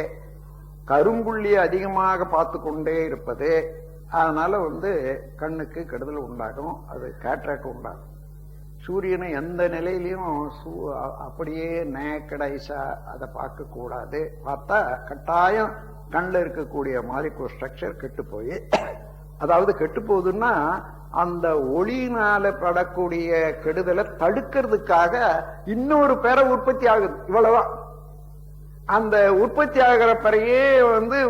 Speaker 1: கரும்புள்ளியை அதிகமாக பார்த்து கொண்டே இருப்பது, அதனால கண்ணுக்கு கெடுதல் உண்டாகும், அது கேட்ராக்ட் உண்டாகும். சூரியனை எந்த நிலையிலையும் அப்படியே நேக்கடைசா அதை பார்க்க கூடாது. பார்த்தா கட்டாயம் கண்ணில் இருக்கக்கூடிய மாலிகுலர் ஸ்ட்ரக்சர் கெட்டு போய், அதாவது கெட்டு போகுதுன்னா அந்த ஒளியினால படக்கூடிய கெடுதலை தடுக்கிறதுக்காக இன்னொரு பெற உற்பத்தி ஆகுது, இவ்வளவுதான். அந்த உற்பத்தி ஆகிற பிறையே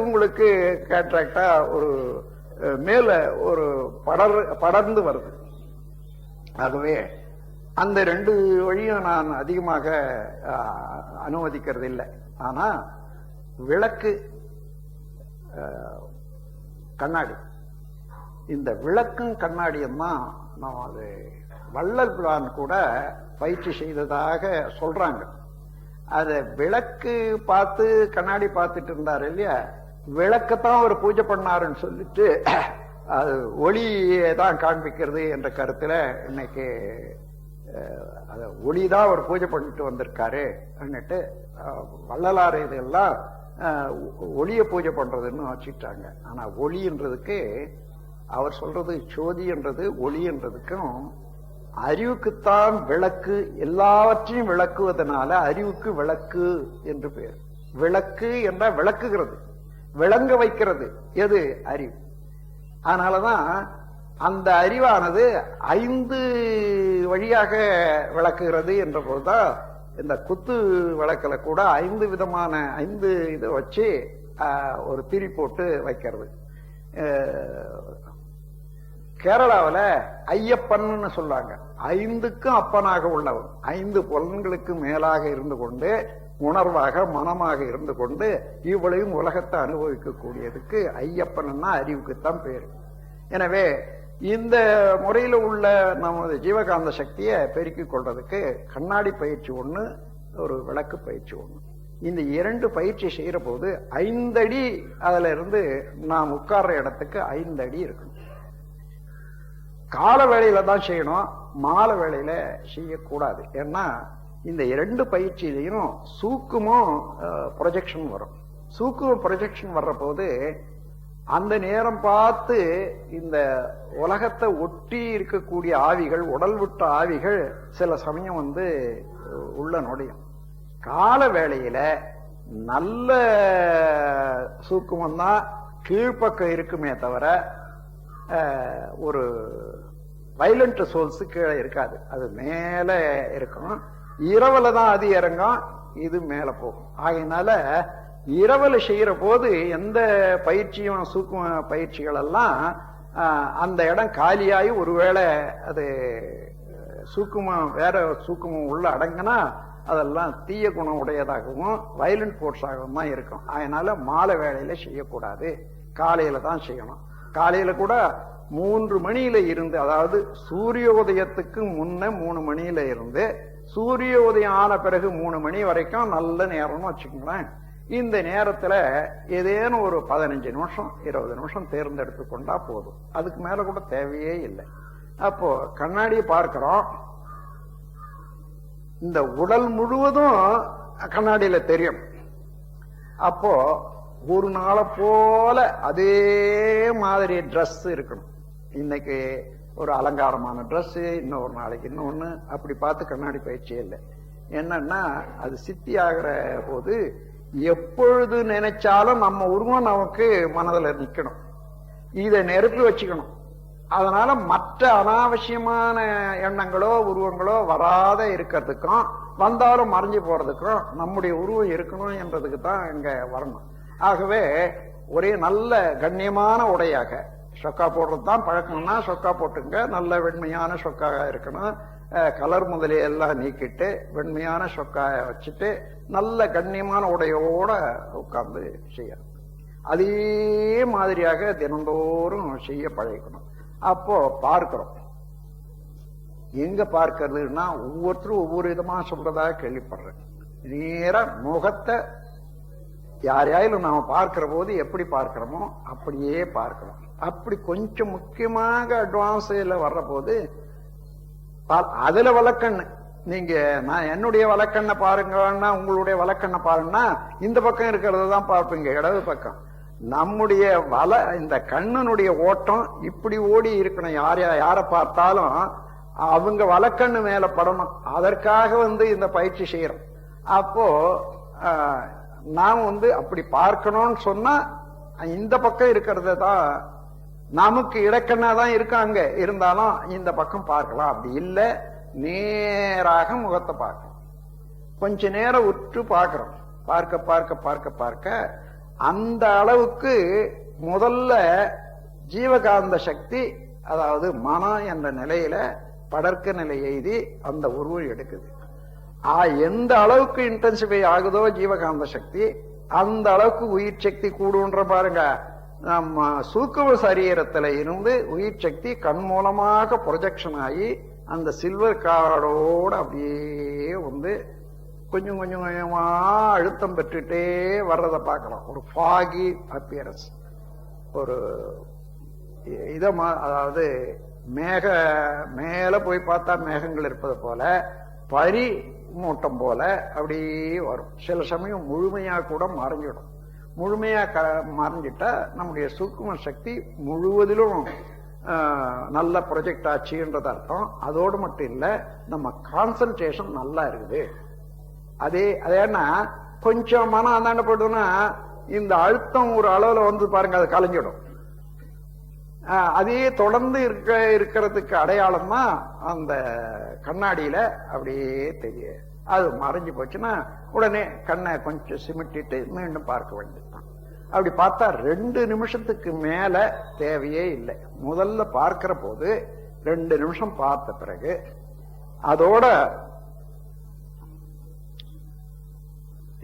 Speaker 1: உங்களுக்கு கேட்ராக்டா ஒரு மேல ஒரு படர்ந்து வருது. ஆகவே அந்த 2 வழியும் நான் அதிகமாக அனுமதிக்கிறது இல்லை. ஆனா விளக்கு, கண்ணாடி, இந்த விளக்கும் கண்ணாடியும் தான் நாம் அது வள்ளல் பிரான் கூட பயிற்சி செய்ததாக சொல்றாங்க. அத விளக்கு பார்த்து கண்ணாடி பார்த்துட்டு இருந்தாரு இல்லையா, விளக்கத்தான் அவர் பூஜை பண்ணாருன்னு சொல்லிட்டு அது ஒளியை தான் காண்பிக்கிறது என்ற கருத்துல இன்னைக்கு ஒளிதான் அவர் பூஜை பண்ணிட்டு வந்திருக்காரு அப்படின்ட்டு வள்ளலார் இதெல்லாம் ஒளிய பூஜை பண்றதுன்னு வச்சுட்டாங்க. ஆனா ஒளின்றதுக்கு அவர் சொல்றது சோதின்றது ஒளின்றதுக்கும் அறிவுக்குத்தான் விளக்கு, எல்லாவற்றையும் விளக்குவதனால அறிவுக்கு விளக்கு என்று பெயர். விளக்கு என்ற விளக்குகிறது, விளங்க வைக்கிறது எது? அறிவு. அதனாலதான் அந்த அறிவானது 5 வழியாக விளக்குகிறது என்ற போதுதான் இந்த குத்து விளக்குல கூட 5 விதமான 5 இதை வச்சு ஒரு திரி போட்டு வைக்கிறது. கேரளாவில் ஐயப்பன்னு சொல்றாங்க. 5க்கும் அப்பனாக உள்ளவன், 5 புலன்களுக்கு மேலாக இருந்து கொண்டு உணர்வாக மனமாக இருந்து கொண்டு இவ்வளையும் உலகத்தை அனுபவிக்கக்கூடியதுக்கு ஐயப்பன்னா அறிவுக்குத்தான் பேரு. எனவே இந்த முறையில் உள்ள நமது ஜீவகாந்த சக்தியை பெருக்கிக் கொள்றதுக்கு கண்ணாடி பயிற்சி ஒண்ணு, ஒரு விளக்கு பயிற்சி ஒண்ணு. இந்த 2 பயிற்சி செய்யற போது 5 அடி அதுல இருந்து நாம் உட்கார்ற இடத்துக்கு 5 அடி இருக்கணும். கால வேளையில தான் செய்யணும், மாலை வேளையில செய்யக்கூடாது. ஏன்னா இந்த 2 பயிற்சியிலையும் சூக்குமும் ப்ரொஜெக்ஷன் வரும். சூக்கும ப்ரொஜெக்ஷன் வர்ற போது அந்த நேரம் பார்த்து இந்த உலகத்தை ஒட்டி இருக்கக்கூடிய ஆவிகள், உடல் விட்ட ஆவிகள் சில சமயம் உள்ள நுழையும். கால வேளையில நல்ல சூக்குமம் தான் கீழ்ப்பக்கம் இருக்குமே தவிர ஒரு வைலண்ட் சோல்ஸ் கீழே இருக்காது, அது மேல இருக்கும். இரவுல தான் அது இறங்கும், இது மேல போகும். ஆகையினால இரவுல செய்யற போது எந்த பயிற்சியும் சூக்கும பயிற்சிகள் எல்லாம் அந்த இடம் காலியாகி ஒருவேளை அது சூக்குமம் வேற சூக்குமம் உள்ள அடங்கினா அதெல்லாம் தீய குணம் உடையதாகவும் வயலண்ட் போர்ஸாகவும் தான் இருக்கும். அதனால மாலை வேளையில செய்யக்கூடாது, காலையில தான் செய்யணும். காலையில கூட 3 மணியில இருந்து, அதாவது சூரிய உதயத்துக்கு முன்ன 3 மணியில இருந்து சூரிய உதயம் ஆன பிறகு 3 மணி வரைக்கும் நல்ல நேரம்னு வச்சுக்கோங்களேன். இந்த நேரத்துல ஏதேனும் ஒரு 15 நிமிஷம் 20 நிமிஷம் தேர்ந்தெடுத்து கொண்டா போதும், அதுக்கு மேல கூட தேவையே இல்லை. அப்போ கண்ணாடியை பார்க்கிறோம், இந்த உடல் முழுவதும் கண்ணாடியில தெரியும். அப்போ ஒரு நாளை போல அதே மாதிரி ட்ரெஸ் இருக்கணும். இன்னைக்கு ஒரு அலங்காரமான ட்ரெஸ், இன்னொரு நாளைக்கு இன்னொன்னு, அப்படி பார்த்து கண்ணாடி பயிற்சியே இல்லை. என்னன்னா அது சித்தி ஆகிற போது எப்பொழுது நினைச்சாலும் நம்ம உருவம் நமக்கு மனதில் நிக்கணும், இதை நெருப்பி வச்சுக்கணும். அதனால மற்ற அனாவசியமான எண்ணங்களோ உருவங்களோ வராத இருக்கிறதுக்கும் வந்தாலும் மறைஞ்சு போறதுக்கும் நம்முடைய உருவம் இருக்கணும் என்றதுக்கு தான் இங்க வரணும். ஆகவே ஒரே நல்ல கண்ணியமான உடையாக சொக்கா போடுறது தான் பழக்கம்னா சொக்கா போட்டுங்க. நல்ல வெண்மையான சொக்காக இருக்கணும். கலர் முதலியெல்லாம் நீக்கிட்டு வெண்மையான சொக்காய வச்சுட்டு நல்ல கண்ணியமான உடையோட உட்கார்ந்து செய்யணும். அதே மாதிரியாக தினந்தோறும் செய்ய பழகணும். அப்போ பார்க்கிறோம். எங்க பார்க்கறதுன்னா ஒவ்வொருத்தரும் ஒவ்வொரு விதமா சொல்றதா கேள்விப்படுறேன். நேர முகத்தை யாரையாலும் நாம பார்க்கிற போது எப்படி பார்க்கிறோமோ அப்படியே பார்க்கணும். அப்படி கொஞ்சம் முக்கியமாக அட்வான்ஸ்ல வர்ற போது அதுல வழக்கண்ணு நீங்க நான் என்னுடைய வழக்கண்ணை பாருங்கன்னா உங்களுடைய வழக்கண்ணை பாருங்கன்னா இந்த பக்கம் இருக்கிறத தான் பார்ப்பீங்க, இடது பக்கம். நம்முடைய இந்த கண்ணனுடைய ஓட்டம் இப்படி ஓடி இருக்கணும். யாரை பார்த்தாலும் அவங்க வழக்கண்ணு மேல படணும். அதற்காக இந்த பயிற்சி செய்யறோம். அப்போ நாம் அப்படி பார்க்கணும்னு சொன்னா இந்த பக்கம் இருக்கிறத தான் நமக்கு இடக்கண்ணா தான் இருக்காங்க, இருந்தாலும் இந்த பக்கம் பார்க்கலாம். அப்படி இல்லை, நேராக முகத்தை பார்க்கணும். கொஞ்ச நேரம் உற்று பார்க்கிறோம். பார்க்க பார்க்க பார்க்க பார்க்க அந்த அளவுக்கு முதல்ல ஜீவகாந்த சக்தி, அதாவது மனம் என்ற நிலையில படர்க்க நிலை எய்தி அந்த உருவம் எடுக்குது. எந்த அளவுக்கு இன்டென்சிஃபை ஆகுதோ ஜீவகாந்த சக்தி, அந்த அளவுக்கு உயிர் சக்தி கூடுன்ற பாருங்க. நம்ம சூக்கும சரீரத்துல இருந்து உயிர் சக்தி கண் மூலமாக ப்ரொஜெக்ஷன் ஆகி அந்த சில்வர் கார்டோட அப்படியே கொஞ்சம் கொஞ்சம் கொஞ்சமா அழுத்தம் பெற்றுட்டே வர்றதை பார்க்கலாம். ஒரு ஃபாகி அப்பியரன்ஸ், ஒரு அதாவது மேல போய் பார்த்தா மேகங்கள் இருப்பது போல, பரி மூட்டம் போல அப்படியே வரும். சில சமயம் முழுமையா கூட மறைஞ்சிடும். முழுமையா மறைஞ்சிட்டா நம்முடைய சூக்கும சக்தி முழுவதிலும் நல்ல ப்ரொஜெக்ட் ஆச்சுன்றது அர்த்தம். அதோடு மட்டும் இல்ல, நம்ம கான்சன்ட்ரேஷன் நல்லா இருக்குது. அதேன்னா கொஞ்சம் மனம் அந்தாண்ட போட்டோம்னா இந்த அழுத்தம் ஒரு அளவுல பாருங்க, அது கலைஞ்சிடும். அதே தொடர்ந்து இருக்கிறதுக்கு அடையாளம் தான் அந்த கண்ணாடியில அப்படியே தெரியும். அது மறைஞ்சு போச்சுன்னா உடனே கண்ணை கொஞ்சம் சிமிட்டிட்டு மீண்டும் பார்க்க வேண்டியதுதான். அப்படி பார்த்தா 2 நிமிஷத்துக்கு மேல தேவையே இல்லை. முதல்ல பார்க்கிற போது 2 நிமிஷம் பார்த்த பிறகு அதோட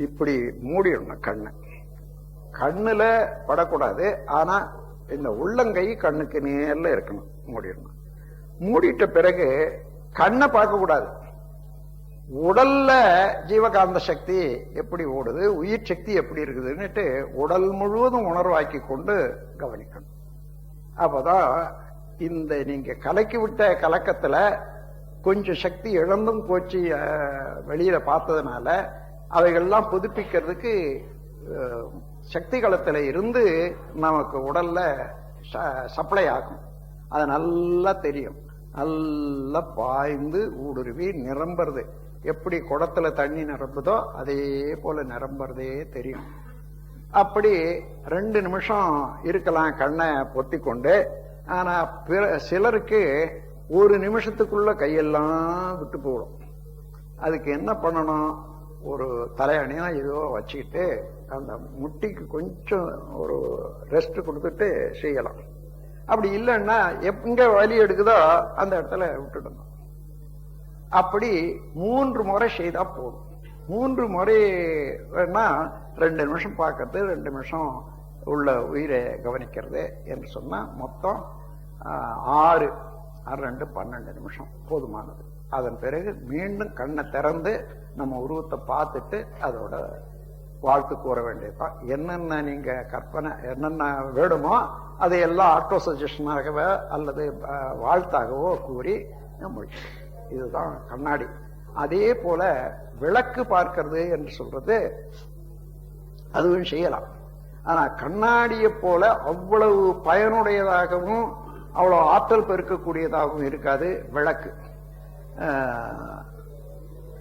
Speaker 1: இப்படி மூடிடணும். கண்ணுல படக்கூடாது. ஆனா இந்த உள்ளங்கை கண்ணுக்கு நேர்ல இருக்கணும். மூடிடணும். மூடிட்ட பிறகு கண்ணை பார்க்க கூடாது. உடல்ல ஜீவகாந்த சக்தி எப்படி ஓடுது, உயிர் சக்தி எப்படி இருக்குதுன்னுட்டு உடல் முழுவதும் உணர்வாக்கி கொண்டு கவனிக்கணும். அப்பதான் நீங்க கலக்கி விட்ட கலக்கத்துல கொஞ்சம் சக்தி இழந்தும் போச்சு வெளியில பார்த்ததுனால அவைகள்லாம் புதுப்பிக்கிறதுக்கு சக்தி களத்துல இருந்து நமக்கு உடல்ல சப்ளை ஆகும். அது நல்லா தெரியும். நல்லா பாய்ந்து ஊடுருவி நிரம்புறது. எப்படி குடத்துல தண்ணி நிரம்புதோ அதே போல நிரம்புறதே தெரியும். அப்படி 2 நிமிஷம் இருக்கலாம் கண்ணை பொத்தி கொண்டு. ஆனா சிலருக்கு 1 நிமிஷத்துக்குள்ள கையெல்லாம் விட்டு போடும். அதுக்கு என்ன பண்ணணும்? ஒரு தலையணியா ஏதோ வச்சுக்கிட்டு அந்த முட்டிக்கு கொஞ்சம் ஒரு ரெஸ்ட் கொடுத்துட்டு செய்யலாம். அப்படி இல்லைன்னா எங்க வலி எடுக்குதோ அந்த இடத்துல விட்டுடணும். அப்படி 3 முறை செய்தா போதும். 3 முறை வேணா 2 நிமிஷம் பார்க்கறது, 2 நிமிஷம் உள்ள உயிரை கவனிக்கிறது என்று சொன்னா மொத்தம் 6 2 12 நிமிஷம் போதுமானது. அதன் பிறகு மீண்டும் கண்ணை திறந்து நம்ம உருவத்தை பார்த்துட்டு அதோட வாழ்த்து கூற வேண்டியதுதான். என்னென்ன நீங்க கற்பனை என்னென்ன வேணுமோ அதையெல்லாம் ஆட்டோ சஜஷனாகவோ அல்லது வாழ்த்தாகவோ கூறி முடியும். இதுதான் கண்ணாடி. அதே போல விளக்கு பார்க்கிறது என்று சொல்றது அதுவும் செய்யலாம். ஆனா கண்ணாடியை போல அவ்வளவு பயனுடையதாகவும் அவ்வளவு ஆற்றல் பெருக்கக்கூடியதாகவும் இருக்காது விளக்கு.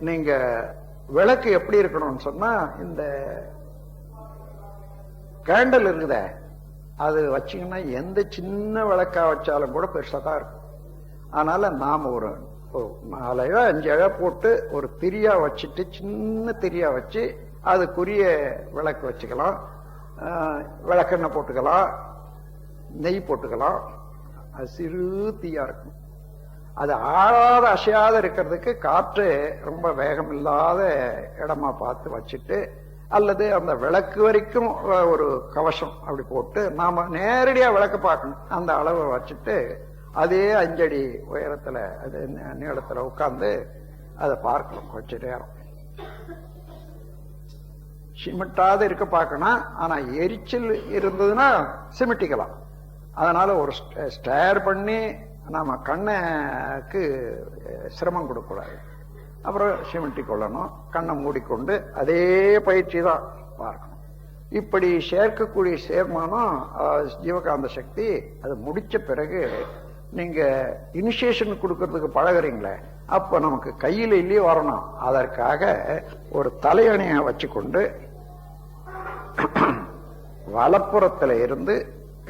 Speaker 1: நீங்க விளக்கு எப்படி இருக்கணும்னு சொன்னா, இந்த கேண்டல் இருக்குத அது வச்சீங்கன்னா எந்த சின்ன விளக்கா வச்சாலும் கூட பெருசா தான் இருக்கும். அதனால நாம ஒரு 4 5 போட்டு ஒரு திரியா வச்சுட்டு, சின்ன திரியா வச்சு அதுக்குரிய விளக்கு வச்சுக்கலாம். விளக்கெண்ணெய் போட்டுக்கலாம். நெய் போட்டுக்கலாம். அது சிறு தீயா இருக்கும். அது ஆறாத அசையாத இருக்கிறதுக்கு காற்று ரொம்ப வேகம் இல்லாத இடமா பார்த்து வச்சுட்டு, அல்லது அந்த விளக்கு வரைக்கும் ஒரு கவசம் அப்படி போட்டு நாம நேரடியா விளக்கு பார்க்கணும். அந்த அளவை வச்சுட்டு அதே 5 அடி உயரத்துல அது நீளத்துல உட்கார்ந்து அதை பார்க்கணும் கொஞ்ச நேரம். சிமிட்டாத இருக்க பார்க்கணும். ஆனா எரிச்சல் இருந்ததுன்னா சிமிட்டிக்கலாம். அதனால ஒரு ஸ்டேர் பண்ணி நாம கண்ணுக்கு சிரமம் கொடுக்கக்கூடாது. அப்புறம் சிமிட்டி கொள்ளணும். கண்ணை மூடிக்கொண்டு அதே பயிற்சி தான் பார்க்கணும். இப்படி சேர்க்கக்கூடிய சேர்மானம் ஜீவகாந்த சக்தி அது முடிச்ச பிறகு நீங்க இனிஷியேஷன் கொடுக்கறதுக்கு பழகுறீங்களே, அப்ப நமக்கு கையில இல்லையே வரணும். அதற்காக ஒரு தலையணைய வச்சுக்கொண்டு வலப்புறத்துல இருந்து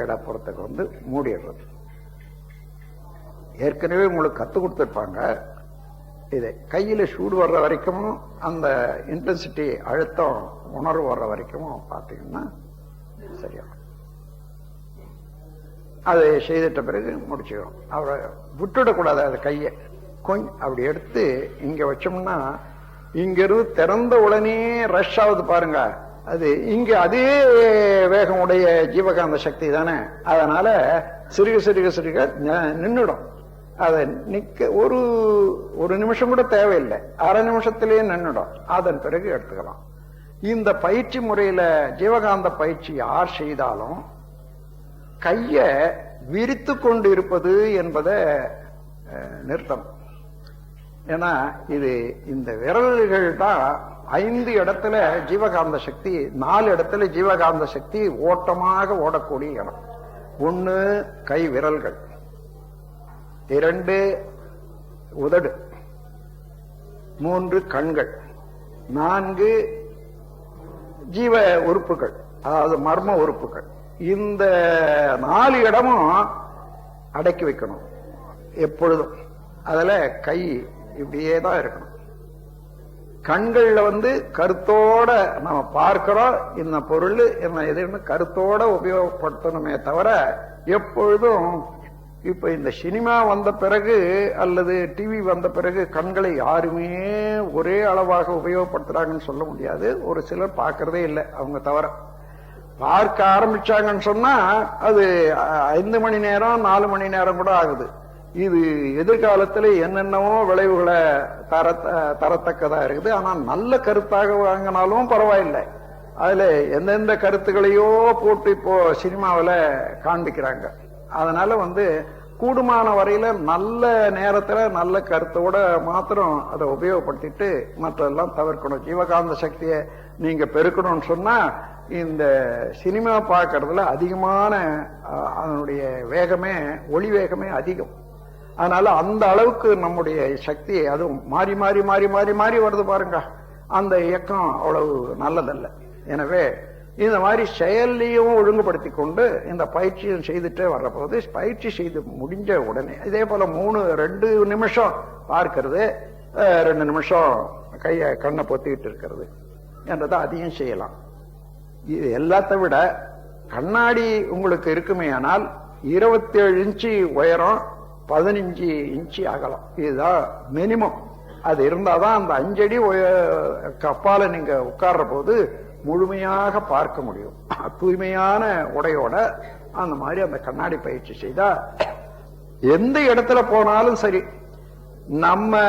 Speaker 1: இடப்புறத்துக்கு வந்து மூடிடுறது. ஏற்கனவே உங்களுக்கு கத்து கொடுத்துருப்பாங்க. இதை கையில சூடு வர்ற வரைக்கும் அந்த இன்டென்சிட்டி அழுத்தம் உணர்வு வர்ற வரைக்கும் பார்த்தீங்கன்னா சரியா. அதை செய்துட்ட பிறகு முடிச்சிடும். அவரை விட்டுடக்கூடாது. அதை கையை கொஞ்சம் அப்படி எடுத்து இங்க வச்சோம்னா இங்க இருந்து திறந்த உடனே ரஷ் ஆகுது பாருங்க. அது இங்க அதே வேகம் உடைய ஜீவகாந்த சக்தி தானே. அதனால சிறுக சிறுக சிறுக நின்றுடும். அதை நிக்க ஒரு நிமிஷம் கூட தேவையில்லை. அரை நிமிஷத்திலேயே நின்றுடும். அதன் பிறகு எடுத்துக்கலாம். இந்த பயிற்சி முறையில ஜீவகாந்த பயிற்சி யார் செய்தாலும் கைய விரித்து கொண்டு இருப்பது என்பதை நிறுத்தணும். ஏன்னா இது இந்த விரல்கள் தான் 5 இடத்துல ஜீவகாந்த சக்தி, 4 இடத்துல ஜீவகாந்த சக்தி ஓட்டமாக ஓடக்கூடிய இடம். 1 கை விரல்கள், 2 உதடு, 3 கண்கள், 4 ஜீவ உறுப்புகள், அதாவது மர்ம உறுப்புகள். இந்த 4 இடமும் அடக்கி வைக்கணும் எப்பொழுதும். அதுல கை இப்படியே தான் இருக்கணும். கண்கள்ல கருத்தோட நம்ம பார்க்கிறோம், இந்த பொருள் என்ன எதுன்னு கருத்தோட உபயோகப்படுத்தணுமே தவிர எப்பொழுதும் இப்ப இந்த சினிமா வந்த பிறகு அல்லது டிவி வந்த பிறகு கண்களை யாருமே ஒரே அளவாக உபயோகப்படுத்துறாங்கன்னு சொல்ல முடியாது. ஒரு சிலர் பார்க்கறதே இல்லை. அவங்க தவிர பார்க்க ஆரம்பிச்சாங்கன்னு சொன்னா அது 5 மணி நேரம் 4 மணி நேரம் கூட ஆகுது. இது எதிர்காலத்துல என்னென்னவோ விளைவுகளை தரத்தக்கதா இருக்குது. ஆனா நல்ல கருத்தாக வாங்கினாலும் பரவாயில்லை. அதுல எந்தெந்த கருத்துக்களையோ போட்டு இப்போ சினிமாவில காண்பிக்கிறாங்க. அதனால கூடுமான வரையில நல்ல நேரத்துல நல்ல கருத்தோட மாத்திரம் அதை உபயோகப்படுத்திட்டு மற்றெல்லாம் தவிர்க்கணும். ஜீவகாந்த சக்தியை நீங்க பெருக்கணும்னு சொன்னா இந்த சினிமா பார்க்கறதுல அதிகமான அதனுடைய வேகமே, ஒளி வேகமே அதிகம். அதனால அந்த அளவுக்கு நம்முடைய சக்தி அதுவும் மாறி மாறி மாறி மாறி மாறி வருது பாருங்க. அந்த இயக்கம் அவ்வளவு நல்லதல்ல. எனவே இந்த மாதிரி செயலையும் ஒழுங்குபடுத்தி கொண்டு இந்த பயிற்சியும் செய்துட்டே வர்ற போது பயிற்சி செய்து முடிஞ்ச உடனே இதே போல 2 நிமிஷம் பார்க்கிறது, 2 நிமிஷம் கண்ணை பொத்திக்கிட்டு இருக்கிறது என்றதை அதையும் செய்யலாம். இது எல்லாத்த விட கண்ணாடி உங்களுக்கு இருக்குமே ஆனால் 27 இன்ச்சு உயரம், 15 இன்ச்சு அகலம், இதுதான் மினிமம். அது இருந்தாதான் அந்த 5 அடி கப்பால நீங்க உட்கார்ற போது முழுமையாக பார்க்க முடியும். தூய்மையான உடையோட அந்த மாதிரி அந்த கண்ணாடி பயிற்சி செய்தா எந்த இடத்துல போனாலும் சரி, நம்ம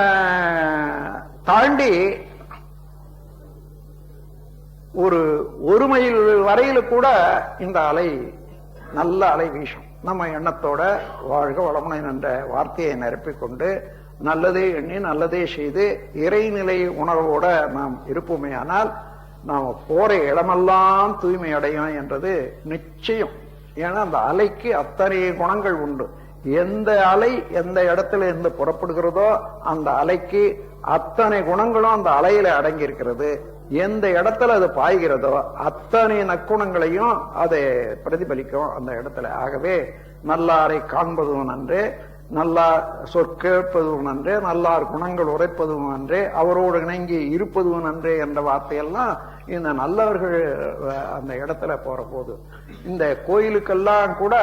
Speaker 1: தாண்டி ஒரு மைல் வரையில கூட இந்த அலை நல்ல அலை வீசும். நம்ம எண்ணத்தோட வாழ்க வளமுடன் என்ற வார்த்தையை நிரப்பிக்கொண்டு நல்லதே எண்ணி நல்லதே செய்து இறைநிலை உணர்வோட நாம் இருப்போமே ஆனால் நாம போற இடமெல்லாம் தூய்மை அடையும் என்றது நிச்சயம். ஏன்னா அந்த அலைக்கு அத்தனை குணங்கள் உண்டு. எந்த அலை எந்த இடத்துல இருந்து புறப்படுகிறதோ அந்த அலைக்கு அத்தனை குணங்களும் அந்த அலையில அடங்கி இருக்கிறது. எந்த இடத்துல அது பாய்கிறதோ அத்தனை நற்குணங்களையும் அதை பிரதிபலிக்கும் அந்த இடத்துல. ஆகவே நல்லாரை காண்பதும் நன்றே, நல்லா சொற்கேட்பதும் நன்றே, நல்லார் குணங்கள் உரைப்பதும் நன்றே, அவரோடு இணங்கி இருப்பதும் நன்றே என்ற வார்த்தையெல்லாம் இந்த நல்லவர்கள் அந்த இடத்துல போற போது இந்த கோயிலுக்கெல்லாம் கூட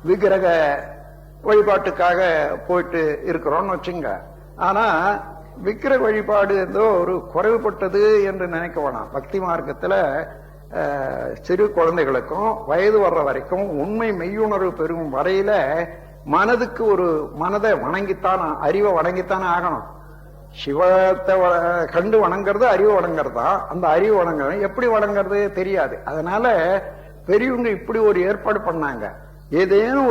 Speaker 1: விக்கிரக வழிபாட்டுக்காக போயிட்டு இருக்கிறோம்னு வச்சுங்க. ஆனா விக்கிரக வழிபாடு ஏதோ ஒரு குறைவுபட்டது என்று நினைக்க வேணாம். பக்தி மார்க்கத்துல சிறு குழந்தைகளுக்கும் வயது வர்ற வரைக்கும் உண்மை மெய்யுணர்வு பெறும் வரையில மனதுக்கு ஒரு மனதை வணங்கித்தான், அறிவை வணங்கித்தானே ஆகணும். சிவத்தை கண்டு வணங்குறது அறிவு வணங்குறது தான். அந்த அறிவு வணங்குறது எப்படி வணங்குறது தெரியாது. அதனால பெரியவங்க இப்படி ஒரு ஏற்பாடு பண்ணாங்க. ஏதேனும்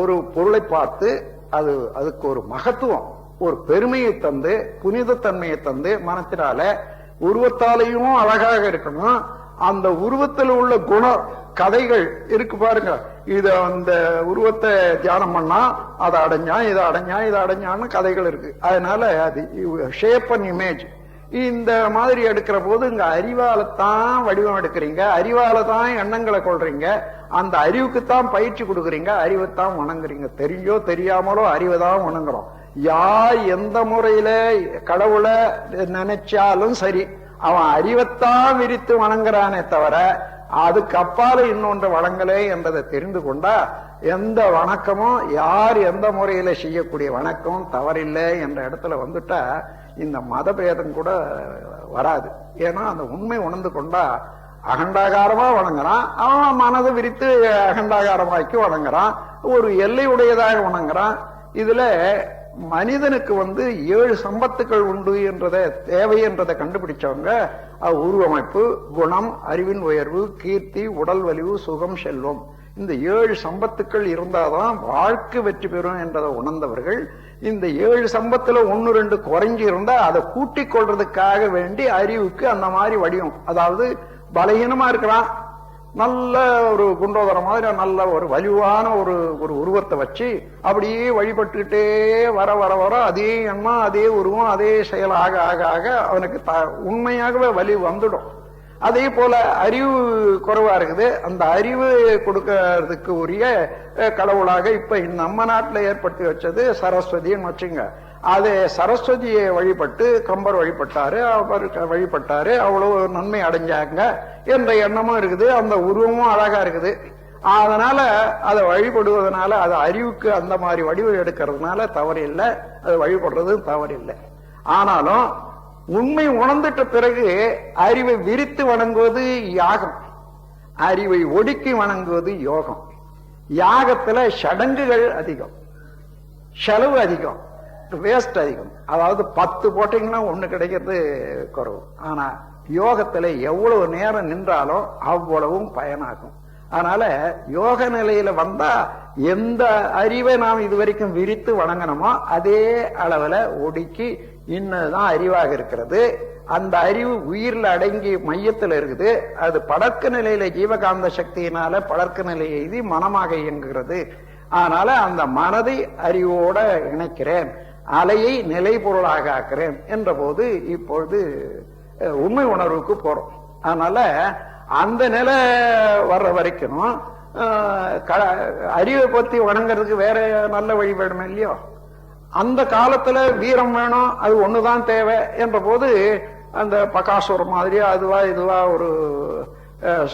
Speaker 1: ஒரு பொருளை பார்த்து அதுக்கு ஒரு மகத்துவம், ஒரு பெருமையை தந்து, புனிதத்தன்மையை தந்து, மனத்தினால உருவத்தாலையும் அழகாக இருக்கணும். அந்த உருவத்தில் உள்ள குண கதைகள் இருக்கு பாருங்க. இத அந்த உருவத்தை தியானம் பண்ணா அதை அடைஞ்சான், இதை அடைஞ்சான், இதை அடைஞ்சான்னு கதைகள் இருக்கு. அதனால அது ஷேப் அண்ட் இமேஜ் இந்த மாதிரி எடுக்கிற போது இங்க அறிவால தான் வடிவம் எடுக்கிறீங்க, அறிவால தான் எண்ணங்களை கொள்றீங்க, அந்த அறிவுக்குத்தான் பயிற்சி கொடுக்குறீங்க, அறிவைத்தான் வணங்குறீங்க. தெரிஞ்சோ தெரியாமலோ அறிவை தான் வணங்குறோம். யார் எந்த முறையில கடவுளை நினைச்சாலும் சரி, அவன் அறிவைத்தான் விரித்து வணங்குறானே தவிர அதுக்கு அப்பால இன்னொன்று வணங்கலே என்பதை தெரிந்து கொண்டா எந்த வணக்கமும் யார் எந்த முறையில செய்யக்கூடிய வணக்கம் தவறில்லை என்ற இடத்துல வந்துட்டா இந்த மதபேதம் கூட வராது. ஏன்னா அந்த உண்மை உணர்ந்து கொண்டா அகண்டாகாரமா வணங்குறான், அவன் மனதை விரித்து அகண்டாகாரமாக்கி வணங்குறான், ஒரு எல்லை உடையதாக வணங்குறான். இதுல மனிதனுக்கு 7 சம்பத்துக்கள் உண்டு என்றதை தேவை என்றதை கண்டுபிடிச்சவங்க உருவமைப்பு, குணம், அறிவின் உயர்வு, கீர்த்தி, உடல் வலிவு, சுகம், செல்வம், இந்த 7 சம்பத்துக்கள் இருந்தாதான் வாழ்க்கை வெற்றி பெறும் என்றதை உணர்ந்தவர்கள். இந்த 7 சம்பத்துல 1-2 குறைஞ்சி இருந்தா அதை கூட்டிக் கொள்றதுக்காக வேண்டி அறிவுக்கு அந்த மாதிரி வடிவம், அதாவது பலகீனமா இருக்கிறான், நல்ல ஒரு குண்டோதர மாதிரி நல்ல ஒரு வலிவான ஒரு உருவத்தை வச்சு அப்படியே வழிபட்டுக்கிட்டே வர வர வர அதே எண்ணம், அதே உருவம், அதே செயல் ஆக ஆக ஆக அவனுக்கு உண்மையாகவே வலி வந்துடும். அதே போல அறிவு குறைவா இருக்குது. அந்த அறிவு கொடுக்கறதுக்கு உரிய கடவுளாக இப்ப நம்ம நாட்டுல ஏற்படுத்தி வச்சது சரஸ்வதின்னு வச்சுங்க. அது சரஸ்வதியை வழிபட்டு கம்பர் வழிபட்டாரு, அவர் வழிபட்டாரு, அவ்வளவு நன்மை அடைஞ்சாங்க என்ற எண்ணமும் இருக்குது. அந்த உருவமும் அழகா இருக்குது. அதனால அதை வழிபடுவதனால அது அறிவுக்கு அந்த மாதிரி வடிவம் எடுக்கிறதுனால தவறு இல்லை, அது வழிபடுறது தவறு இல்லை. ஆனாலும் உண்மை உணர்ந்துட்ட பிறகு அறிவை விரித்து வணங்குவது யாகம், அறிவை ஒடுக்கி வணங்குவது யோகம். யாகத்துல சடங்குகள் அதிகம், செலவு அதிகம், வேஸ்ட் அதிகம். அதாவது 10 போட்டீங்கன்னா 1 கிடைக்கிறது குறைவு. ஆனா யோகத்துல எவ்வளவு நேரம் நின்றாலும் அவ்வளவும் பயனாகும். அதனால யோக நிலையில வந்தா எந்த அறிவை நாம் இதுவரைக்கும் விரித்து வணங்கணுமோ அதே அளவுல ஒடுக்கி இன்னதுதான் அறிவாக இருக்கிறது. அந்த அறிவு உயிர்ல அடங்கி மையத்தில் இருக்குது. அது படர்க்க நிலையில ஜீவகாந்த சக்தியினால படர்க்க நிலையை எய்தி மனமாக இயங்குகிறது. அதனால அந்த மனதை அறிவோட இணைக்கிறேன், அலையை நிலை பொருளாக ஆக்கிறேன் என்ற போது இப்பொழுது உண்மை உணர்வுக்கு போறோம். அதனால அந்த நிலை வர்ற வரைக்கும் அறிவை பத்தி வணங்குறதுக்கு வேற நல்ல வழி வேணுமே இல்லையோ. அந்த காலத்துல வீரம் வேணும், அது ஒண்ணுதான் தேவை என்ற போது அந்த பகாசுரம் மாதிரி அதுவா இதுவா ஒரு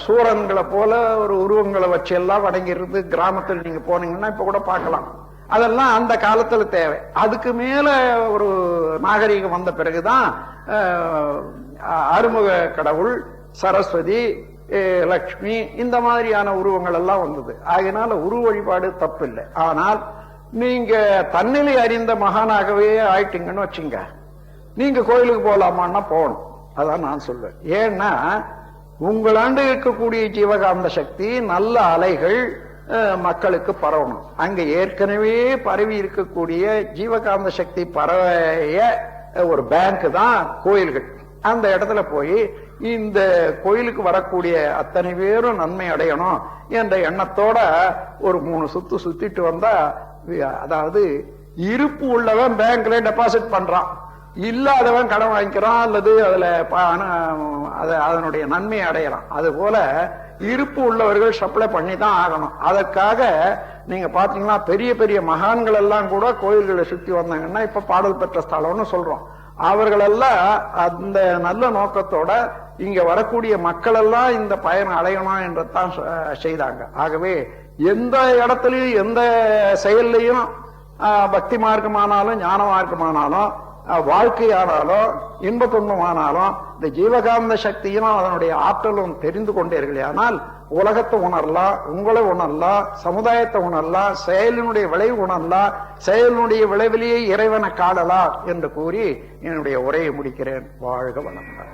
Speaker 1: சூரன்களை போல ஒரு உருவங்களை வச்சு எல்லாம் வணங்கிருந்து கிராமத்தில் நீங்க போனீங்கன்னா இப்ப கூட பார்க்கலாம். அதெல்லாம் அந்த காலத்துல தேவை. அதுக்கு மேல ஒரு நாகரீகம் வந்த பிறகுதான் அறுமுக கடவுள், சரஸ்வதி, லக்ஷ்மி இந்த மாதிரியான உருவங்கள் எல்லாம் வந்தது. ஆகையினால உருவ வழிபாடு தப்பு இல்லை. ஆனால் நீங்க தன்னிலை அறிந்த மகானாகவே ஆயிட்டீங்கன்னு வச்சுங்க, நீங்க கோயிலுக்கு போகலாமான்னா போகணும். அதான் நான் சொல்வேன். ஏன்னா உங்களாண்டு இருக்கக்கூடிய ஜீவகாந்த சக்தி நல்ல அலைகள் மக்களுக்கு பரவணும். அங்க ஏற்கனவே பரவி இருக்கக்கூடிய ஜீவகாந்த சக்தி பரவைய ஒரு பேங்க் தான் கோயில்கள். அந்த இடத்துல போய் இந்த கோயிலுக்கு வரக்கூடிய அத்தனை பேரும் நன்மை அடையணும் என்ற எண்ணத்தோட ஒரு 3 சுத்து சுத்திட்டு வந்தா, அதாவது இருப்பு உள்ளவன் பேங்க்ல டெபாசிட் பண்றான், இல்லாதவன் கடன் வாங்கிக்கிறான், அல்லது அதுல அதனுடைய நன்மை அடையலாம். அது போல இருப்பு உள்ளவர்கள் சப்ளை பண்ணி தான் ஆகணும். அதற்காக நீங்க பாத்தீங்கன்னா பெரிய பெரிய மகான்கள் எல்லாம் கூட கோயில்களை சுத்தி வந்தாங்கன்னா இப்ப பாடல் பெற்ற ஸ்தலம்னு சொல்றோம். அவர்களெல்லாம் அந்த நல்ல நோக்கத்தோட இங்க வரக்கூடிய மக்கள் எல்லாம் இந்த பயன் அடையணும் என்றுதான் செய்தாங்க. ஆகவே எந்த இடத்துலயும் எந்த செயல்லையும் பக்தி மார்க்கமானாலும் ஞான மார்க்கமானாலும் வாழ்க்கையானாலும் இன்ப துன்பமானாலும் இந்த ஜீவகாந்த சக்தியும் அதனுடைய ஆற்றலும் தெரிந்து கொண்டீர்களே ஆனால் உலகத்தை உணரலாம், உங்களை உணரலாம், சமுதாயத்தை உணரலாம், செயலினுடைய விளைவு உணரலாம், செயலினுடைய விளைவிலேயே இறைவனை காணலாம் என்று கூறி என்னுடைய உரையை முடிக்கிறேன். வாழ்க வளமுடன்.